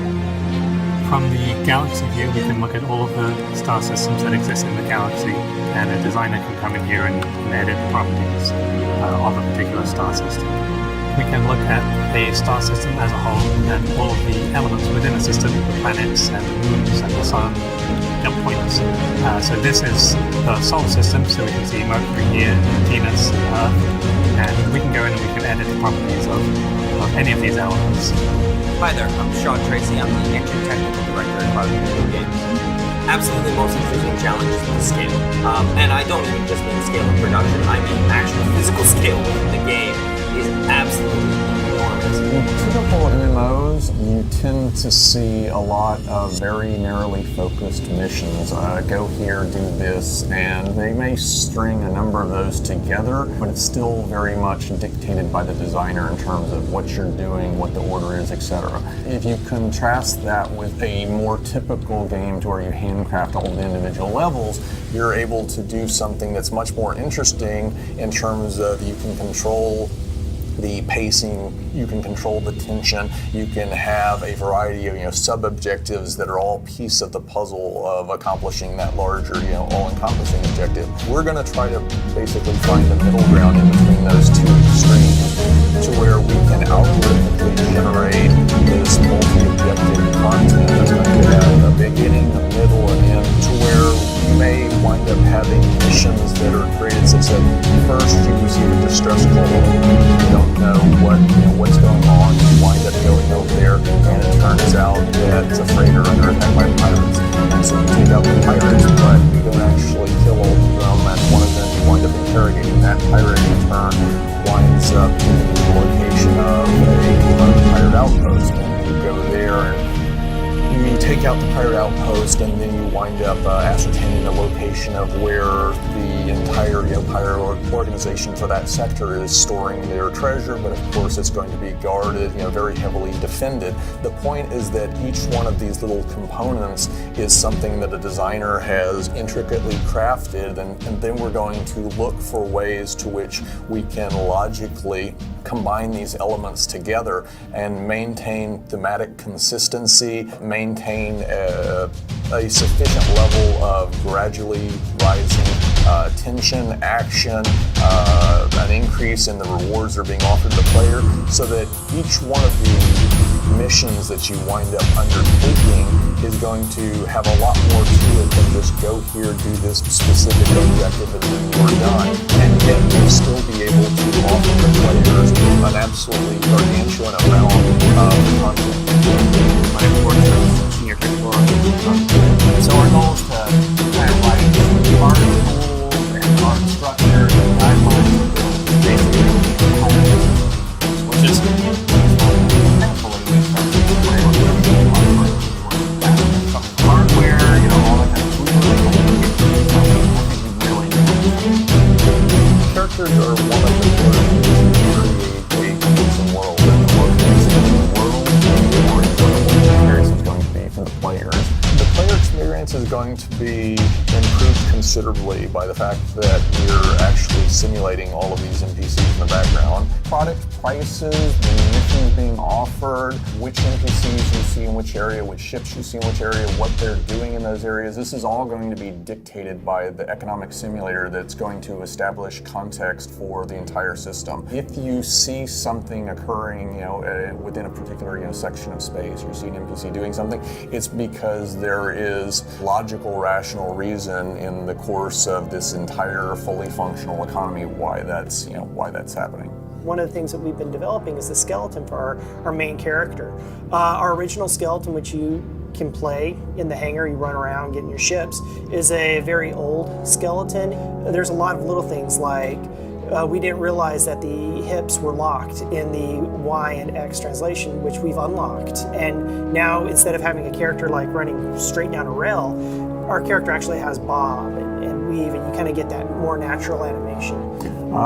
From the galaxy view, we can look at all of the star systems that exist in the galaxy, and a designer can come in here and edit the properties of a particular star system. We can look at a star system as a whole and all of the elements within the system, the planets and the moons and the sun, and points. So this is the solar system, so we can see Mercury here, Venus, Earth, and we can go in and we can edit the properties of any of these elements. Hi there, I'm Sean Tracy. I'm the Engine Technical Director at Completo Games. Absolutely the most interesting challenge is the scale. And I don't even just mean scale of production, I mean actual physical scale within the game is absolutely enormous. In typical MMOs, you tend to see a lot of very narrowly focused missions. Go here, do this, and they may string a number of those together, but it's still very much dictated by the designer in terms of what you're doing, what the order is, etc. If you contrast that with a more typical game to where you handcraft all the individual levels, you're able to do something that's much more interesting in terms of you can control the pacing, you can control the tension, you can have a variety of sub-objectives that are all piece of the puzzle of accomplishing that larger, all-encompassing objective. We're going to try to basically find a middle ground in between those two extremes to where we can algorithmically generate this multi-objective content that's going to have a beginning, a middle, and end, to where you may wind up having missions that are created such that first you receive a distress call, you don't know what's going on, you wind up going over there, and it turns out that it's a freighter under attack by pirates. And so you take out the pirates, but you don't actually kill all of them, and one of them you wind up interrogating. That pirate in turn winds up in the location of a pirate outpost, and you go there and you take out the pirate outpost, and then you wind up ascertaining the location of where the entire pirate organization for that sector is storing their treasure, but of course it's going to be guarded, very heavily defended. The point is that each one of these little components is something that a designer has intricately crafted, and then we're going to look for ways to which we can logically combine these elements together and maintain thematic consistency, maintain a sufficient level of gradually rising tension, action, an increase in the rewards that are being offered to the player, so that each one of the missions that you wind up undertaking is going to have a lot more to it than just go here, do this specific objective, and then you're done. And yet you'll still be able to offer the players an absolutely gargantuan amount of content. My work as senior technical architect. So our goal is to kind of write articles and art structure and guidelines to build basically which is hardware, all that kind of Characters are one of the ways to create a custom world, and the more custom world, the more enjoyable the experience is going to be for the players. The player experience is going to be improved considerably by the fact that we're actually simulating all of these NPCs in the background. Product prices, the missions being offered, which NPCs you see in which area, which ships you see in which area, what they're doing in those areas. This is all going to be dictated by the economic simulator that's going to establish context for the entire system. If you see something occurring, within a particular section of space, you see an NPC doing something, it's because there is logical, rational reason in the course of this entire fully functional economy why that's happening. One of the things that we've been developing is the skeleton for our main character. Our original skeleton, which you can play in the hangar, you run around getting your ships, is a very old skeleton. There's a lot of little things like we didn't realize that the hips were locked in the Y and X translation, which we've unlocked. And now instead of having a character like running straight down a rail, our character actually has bob and weave, and you kind of get that more natural animation.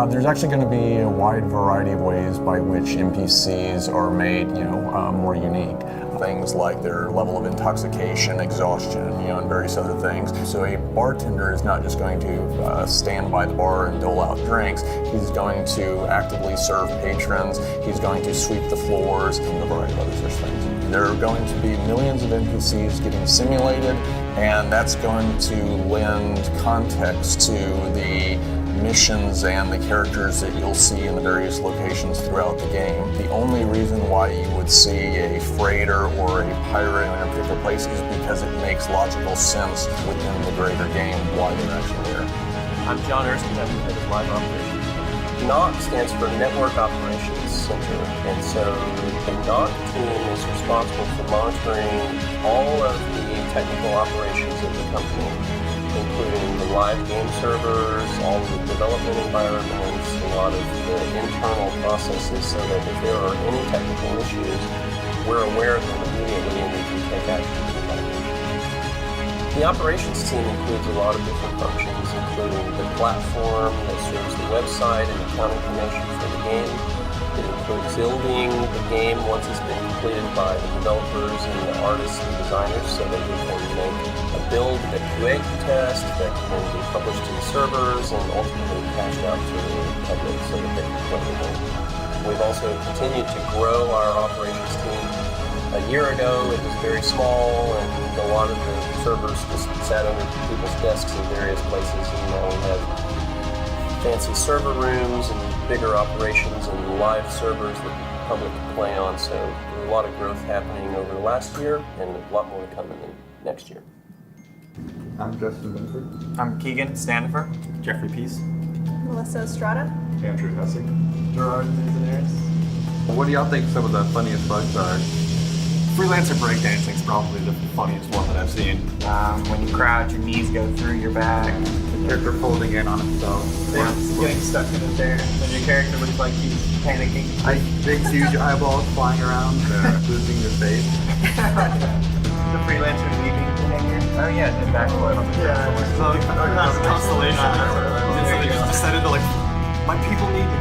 There's actually going to be a wide variety of ways by which NPCs are made, more unique. Things like their level of intoxication, exhaustion, and various other things. So a bartender is not just going to stand by the bar and dole out drinks. He's going to actively serve patrons. He's going to sweep the floors and a variety of other such things. There are going to be millions of NPCs getting simulated, and that's going to lend context to the missions and the characters that you'll see in the various locations throughout the game. The only reason why you would see a freighter or a pirate in a particular place is because it makes logical sense within the greater game why they're actually there. I'm John Erskine, I'm the head of live operations. NOC stands for Network Operations Center, and so the NOC team is responsible for monitoring all of the technical operations of the company, including the live game servers, all of the development environments, a lot of the internal processes, so that if there are any technical issues, we're aware of them immediately and we can take action to that. The operations team includes a lot of different functions, including the platform that serves the website and account information for the game. It includes building the game once it's been completed by the developers and the artists and designers so that we can make a build that QA can test, that can be published to the servers, and ultimately cashed out to the public so that they can play the game. We've also continued to grow our operations team. A year ago, it was very small, and a lot of the servers just sat under people's desks in various places, and now we have fancy server rooms and bigger operations and live servers that the public can play on. So there's a lot of growth happening over the last year, and a lot more to come in the next year. I'm Justin Binford. I'm Keegan Standifer. Jeffrey Peace. Melissa Estrada. Andrew Hessing. Gerard Manzanares. What do y'all think some of the funniest bugs are? Freelancer breakdancing is probably the funniest one that I've seen. When you crouch, your knees go through your back. The character folding in on itself. Getting stuck in a chair. Then your character looks like he's panicking. Big, huge eyeballs flying around, losing your face. The freelancer leaving the hangar. Oh yeah, the backflip. Yeah. So that's a constellation. So they just decided to my people need me.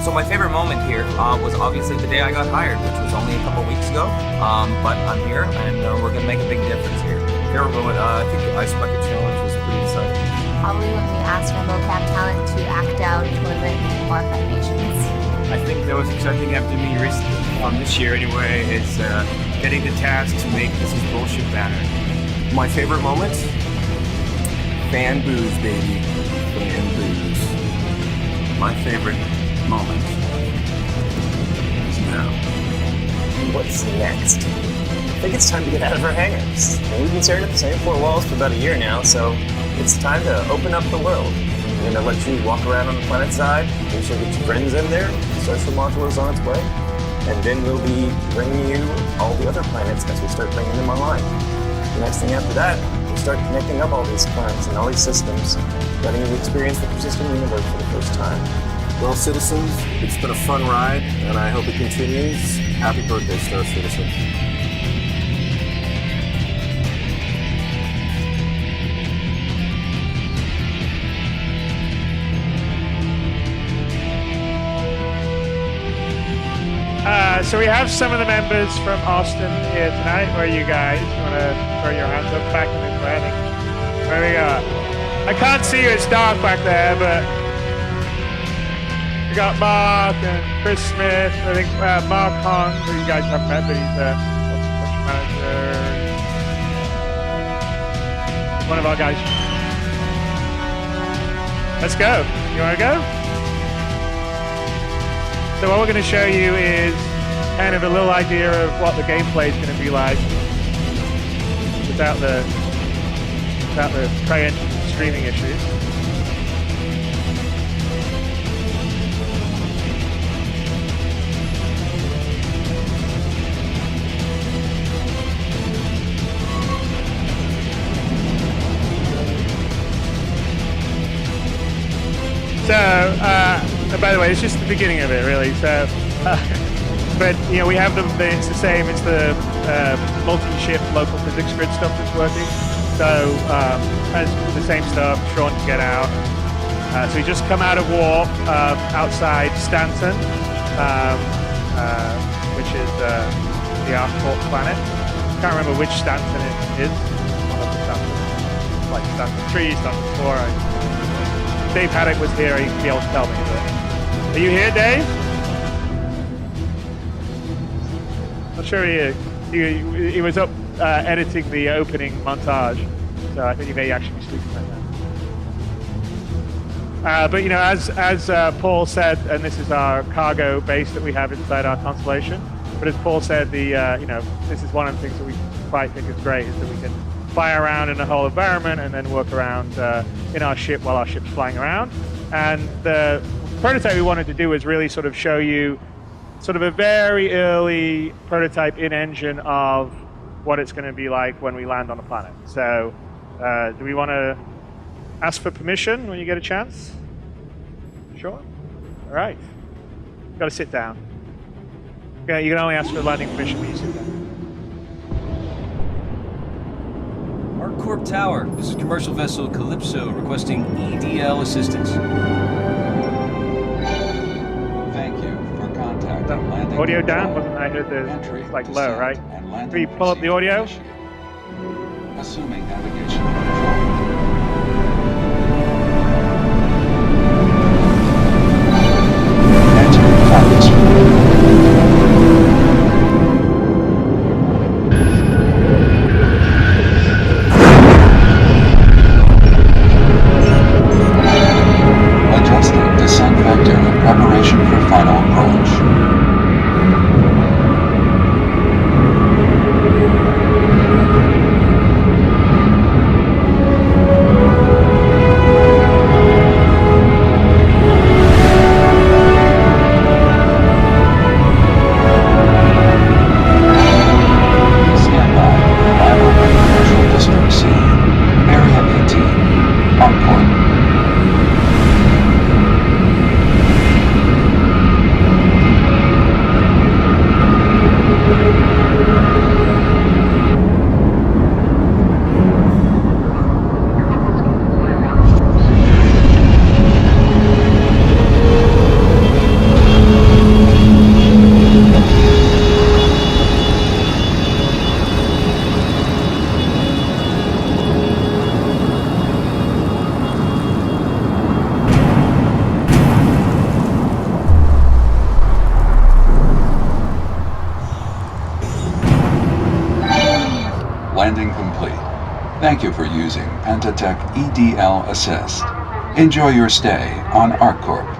So my favorite moment here was obviously the day I got hired, which was only a couple weeks ago. But I'm here, and we're going to make a big difference here. Favorite moment, I think the Ice Bucket Challenge was pretty exciting. Probably when we asked our mocap talent to act out toilet morph animations. I think the most exciting thing to me this year anyway is getting the task to make This Is Bullshit banner. My favorite moment? Fan booze, baby. Fan booze. My favorite moment is now. What's next? I think it's time to get out of our hangars. We've been staring at the same four walls for about a year now, so it's time to open up the world. We're going to let you walk around on the planet side, make sure you get your friends in there, the social module is on its way, and then we'll be bringing you all the other planets as we start bringing them online. The next thing after that, we'll start connecting up all these planets and all these systems, letting you experience the persistent universe for the first time. Well, citizens, it's been a fun ride, and I hope it continues. Happy birthday, Star Citizen. So we have some of the members from Austin here tonight. Where are you guys? You want to throw your hands up back in the planning? Where we got? I can't see you, it's dark back there, but we got Mark and Chris Smith. I think Mark Hong, who you guys haven't met, but he's the manager. One of our guys. Let's go. You want to go? So what we're going to show you is kind of a little idea of what the gameplay is going to be like without the CryEngine streaming issues. So, by the way, it's just the beginning of it, really. So, but you know, we have it's the same. It's the multi-ship local physics grid stuff that's working. So, as the same stuff, Sean can get out. So we just come out of warp outside Stanton, which is the Arcport planet. Can't remember which Stanton it is. One of the Stantons, like Stanton 3, Stanton 4. Dave Haddock was here, he'd be able to tell me. But are you here, Dave? I'm sure he was up editing the opening montage, so I think he may actually be sleeping right now. But you know, as Paul said, and this is our cargo base that we have inside our constellation. But as Paul said, you know, this is one of the things that we quite think is great, is that we can fly around in the whole environment and then work around in our ship while our ship's flying around. And the prototype we wanted to do was really sort of show you sort of a very early prototype in engine of what it's going to be like when we land on a planet. So do we want to ask for permission when you get a chance? Sure? All right. Got to sit down. Okay, you can only ask for landing permission when you sit down. ArcCorp Tower, this is commercial vessel Calypso requesting EDL assistance. Thank you for contact. Landing Audio control. down? Wasn't I heard the Entry, like descent, low, right? and landing Can you pull up the audio? Assuming navigation control. Enter target. Adjusting descent vector in preparation for final approach. Landing complete. Thank you for using Pentatech EDL Assist. Enjoy your stay on ArcCorp.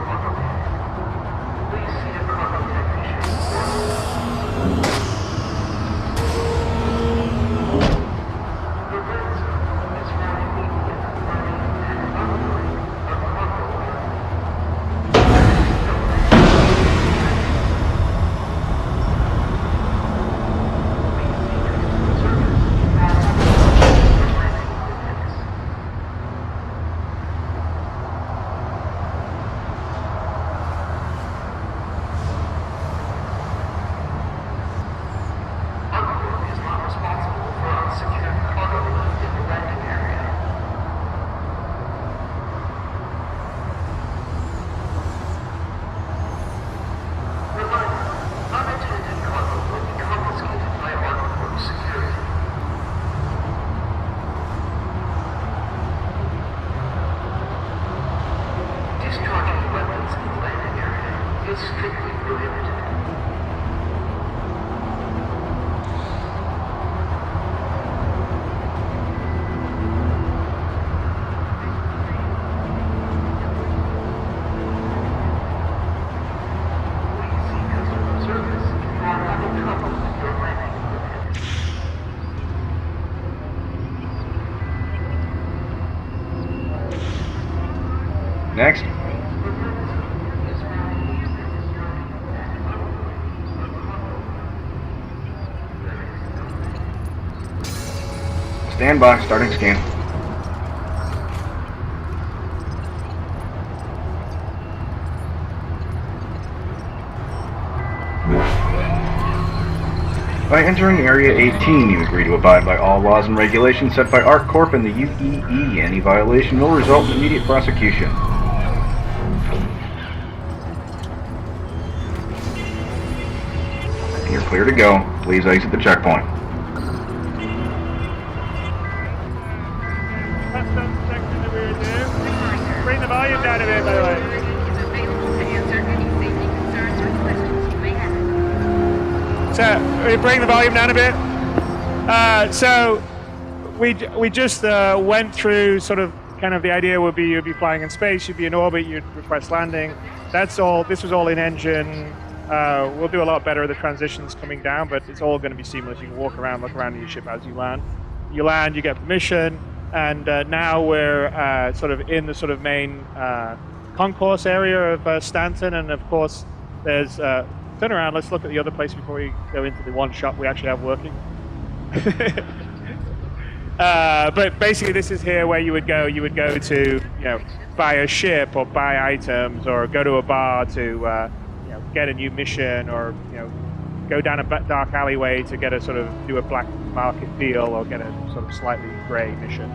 Next. Stand by, starting scan. By entering Area 18, you agree to abide by all laws and regulations set by ArcCorp and the UEE. Any violation will result in immediate prosecution. You're clear to go. Please exit the checkpoint. Bring the volume down a bit, by the way. So So we bring the volume down a bit. So we just went through sort of kind of the idea would be you'd be flying in space, you'd be in orbit, you'd request landing. That's all. This was all in engine. We'll do a lot better with the transitions coming down, but it's all going to be seamless. You can walk around, look around in your ship as you land. You land, you get permission, and now we're sort of in the sort of main concourse area of Stanton, and of course there's turn around, let's look at the other place before we go into the one shop we actually have working. But basically this is here where you would go to, you know, buy a ship or buy items or go to a bar to, you know, get a new mission, or, you know, go down a dark alleyway to get a sort of, do a black market deal or get a sort of slightly gray mission.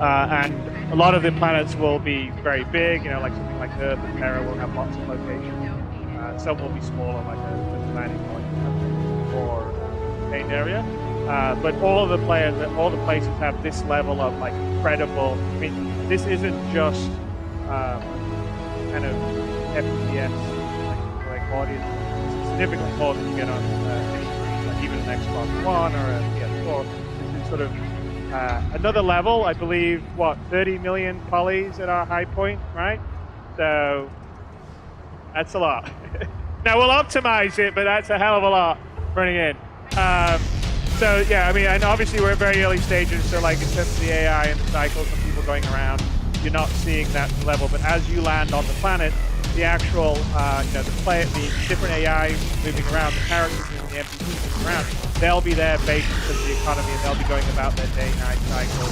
And a lot of the planets will be very big, you know, like something like Earth and Terra will have lots of locations. Some will be smaller, like a landing point or main area. But all the places have this level of like incredible. I mean, this isn't just kind of FPS like audience. It's significantly more than you get on like even an Xbox One or a PS4. This is sort of another level. I believe 30 million polys at our high point, right? So that's a lot. Now we'll optimize it, but that's a hell of a lot running in. So yeah, I mean, and obviously we're at very early stages. So like in terms of the AI and the cycles and people going around, you're not seeing that level. But as you land on the planet, the actual, you know, the different AI moving around, the characters and the NPCs moving around, they'll be there based because of the economy, and they'll be going about their day-night cycle.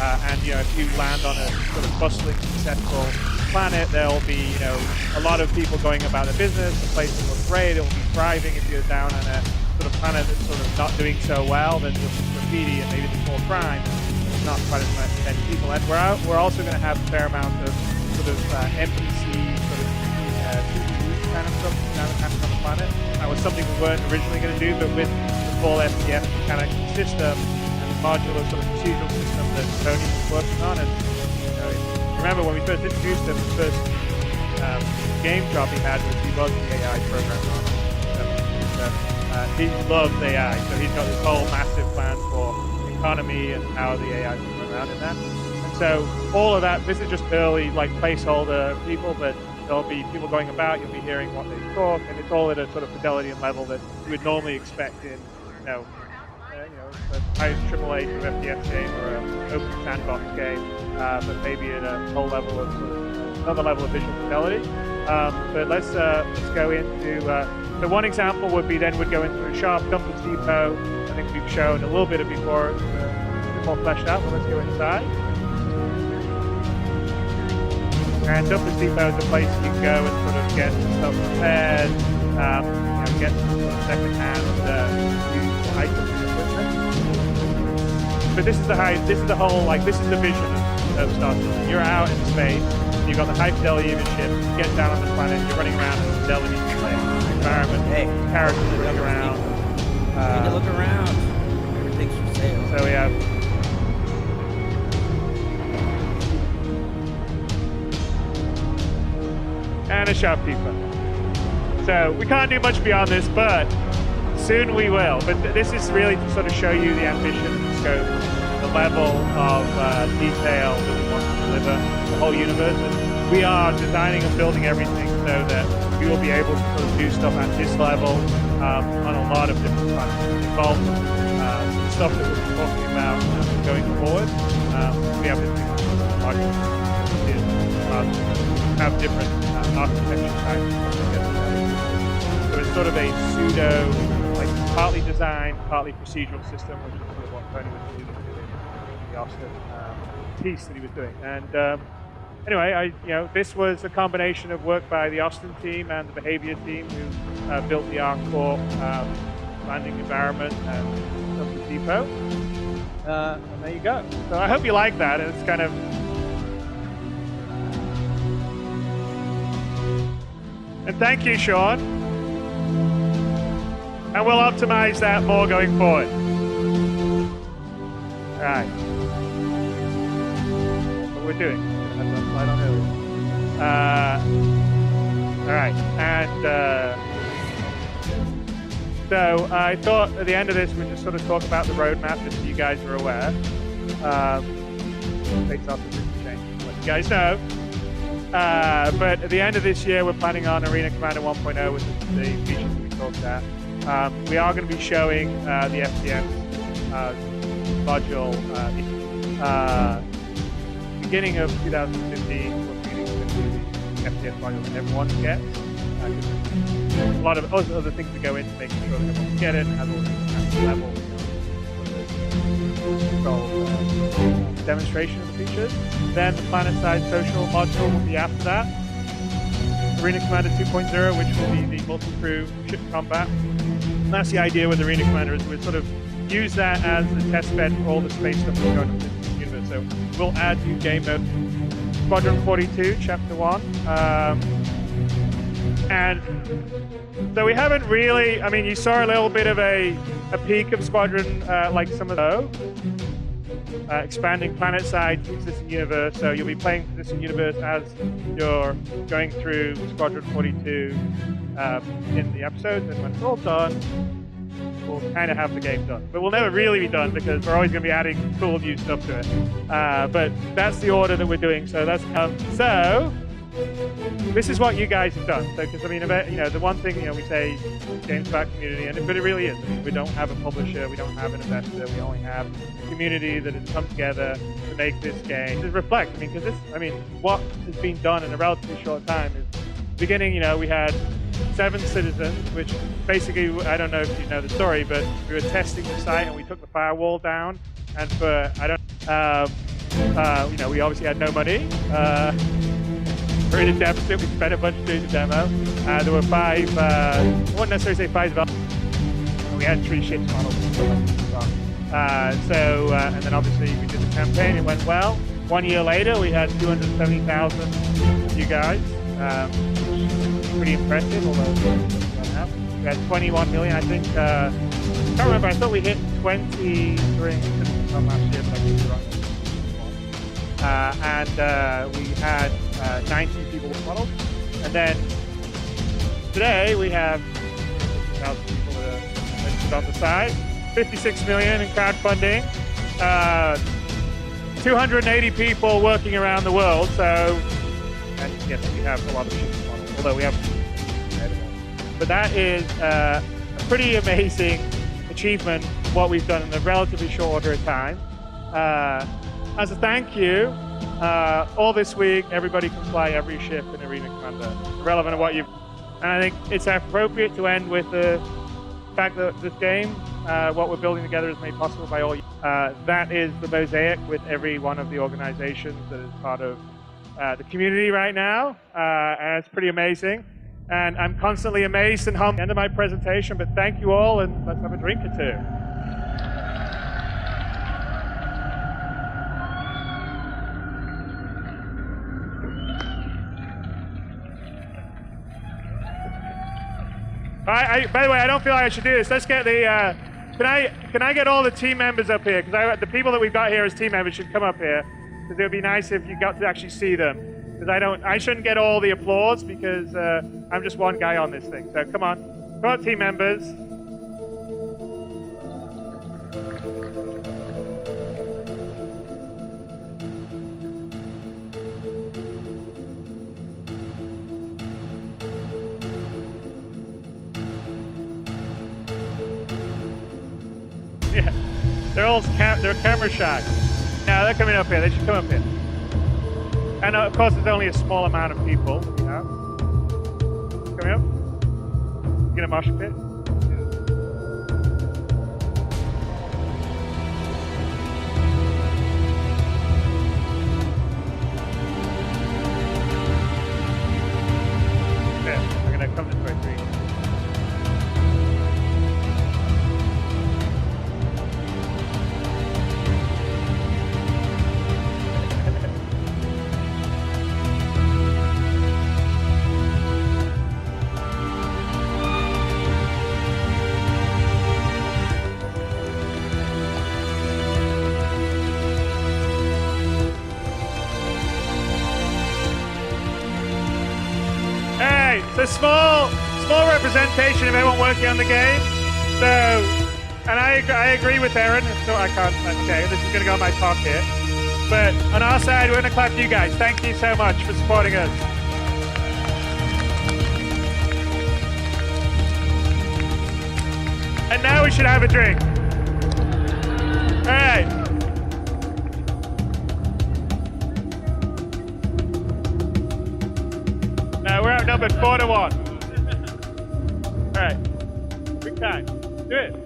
And you know, if you land on a sort of bustling, successful planet, there'll be, you know, a lot of people going about their business. The place will look great. It will be thriving. If you're down on a sort of planet that's sort of not doing so well, then there's some graffiti and maybe there's more crime. There's not quite as many people. And we're also going to have a fair amount of sort of NPC sort of PvE kind of stuff down on the planet. That was something we weren't originally going to do, but with the full FPS kind of system and the modular sort of procedural system that Tony was working on, and you know, remember when we first introduced him, the first game job he had was debugging the AI program on it. He loves AI, so he's got this whole massive plan for economy and how the AI can run around in that. And so all of that, this is just early like placeholder people, but there'll be people going about, you'll be hearing what they talk, and it's all at a sort of fidelity and level that you would normally expect in, you know, a high AAA FPS game or an open sandbox game, but maybe at a whole level of sort of, another level of visual fidelity. But let's go into. So one example would be then we'd go into a shop, Dumpers Depot. I think we've shown a little bit of before, a bit more fleshed out. But let's go inside. And Dumpers Depot is a place you can go and sort of get stuff repaired, you know, get some sort of second-hand used items and equipment. But this is the whole, like, this is the vision of Star Citizen. You're out in space, you've got the high fidelity of your ship, you get down on the planet, you're running around in the fidelity of your environment, characters that look around. Need to look around. Everything's for sale. So we have and a shopkeeper. So we can't do much beyond this, but soon we will. But this is really to sort of show you the ambition, the scope, the level of detail that we want to deliver the whole universe. And we are designing and building everything so that we will be able to sort of do stuff at this level on a lot of different fronts. It involves stuff that we'll be talking about going forward. We have this have different architecture types. So it's sort of a pseudo, like partly design, partly procedural system, which is sort of what Tony was alluding to in the Austin piece that he was doing. And anyway, this was a combination of work by the Austin team and the behavior team who built the ArcCorp landing environment and Dumpers Depot. And there you go. So I hope you like that. It's kind of. And thank you, Sean. And we'll optimize that more going forward. All right. What we're doing. Slide on earlier. All right. And So I thought at the end of this we'd just sort of talk about the roadmap just so you guys are aware. Based off of this change, let you guys know. But at the end of this year, we're planning on Arena Commander 1.0 with the features that we talked about. We are going to be showing the FPS module beginning of 2015. We're beginning with the FPS module that everyone gets. There's a lot of other things that go into making sure that everyone can get it and has all the levels. Demonstration of the features. Then the planet-side social module will be after that. Arena Commander 2.0, which will be the multi-crew ship combat. And that's the idea with Arena Commander, is we sort of use that as the test bed for all the space stuff that's going on in the universe. So we'll add new game mode. Squadron 42, Chapter 1. And so we haven't really, I mean, you saw a little bit of a peek of Squadron, like some of those. Expanding planet-side Citizen Universe, so you'll be playing Citizen Universe as you're going through Squadron 42 in the episodes, and when it's all done, we'll kind of have the game done. But we'll never really be done because we're always going to be adding cool new stuff to it. But that's the order that we're doing, so that's so this is what you guys have done. So, because I mean, the one thing we say, games about community, but it really is. I mean, we don't have a publisher, we don't have an investor, we only have a community that has come together to make this game. To reflect, because what has been done in a relatively short time is, beginning, we had 7 citizens, which basically, I don't know if you know the story, but we were testing the site and we took the firewall down, and for we obviously had no money. We're in a deficit. We spent a bunch doing the demo. There were 5, I wouldn't necessarily say 5 developers. And we had 3 ships models. And then obviously we did the campaign. It went well. 1 year later, we had 270,000 of you guys, which is pretty impressive, although we had 21 million, I think. I can't remember. I thought we hit 20 during CitizenCon last year, but I could be wrong. And we had 19 people with models. And then today we have 1,000 people that are registered on the side, 56 million in crowdfunding, 280 people working around the world. So, and yes, we have a lot of ships models, although we have, but that is a pretty amazing achievement, what we've done in a relatively short order of time. As a thank you, all this week, everybody can fly every ship in Arena Commander, irrelevant of what you've... And I think it's appropriate to end with the fact that this game, what we're building together, is made possible by all you. That is the mosaic with every one of the organizations that is part of the community right now, and it's pretty amazing. And I'm constantly amazed and humbled at the end of my presentation, but thank you all, and let's have a drink or two. By the way, I don't feel like I should do this. Let's get the. Can I get all the team members up here? Because the people that we've got here as team members should come up here. Because it would be nice if you got to actually see them. Because I shouldn't get all the applause because I'm just one guy on this thing. So come on, team members. Yeah, they're camera shy. No, they're coming up here. They should come up here. And of course, there's only a small amount of people that we have. Coming up. Get a mosh pit. Yeah, I'm gonna come this way for you. So small representation of everyone working on the game. So, and I agree with Aaron. So I can't. Okay, this is going to go in my pocket. But on our side, we're going to clap you guys. Thank you so much for supporting us. And now we should have a drink. All right. Now we're outnumbered 4-1. All right. Big time. Do it.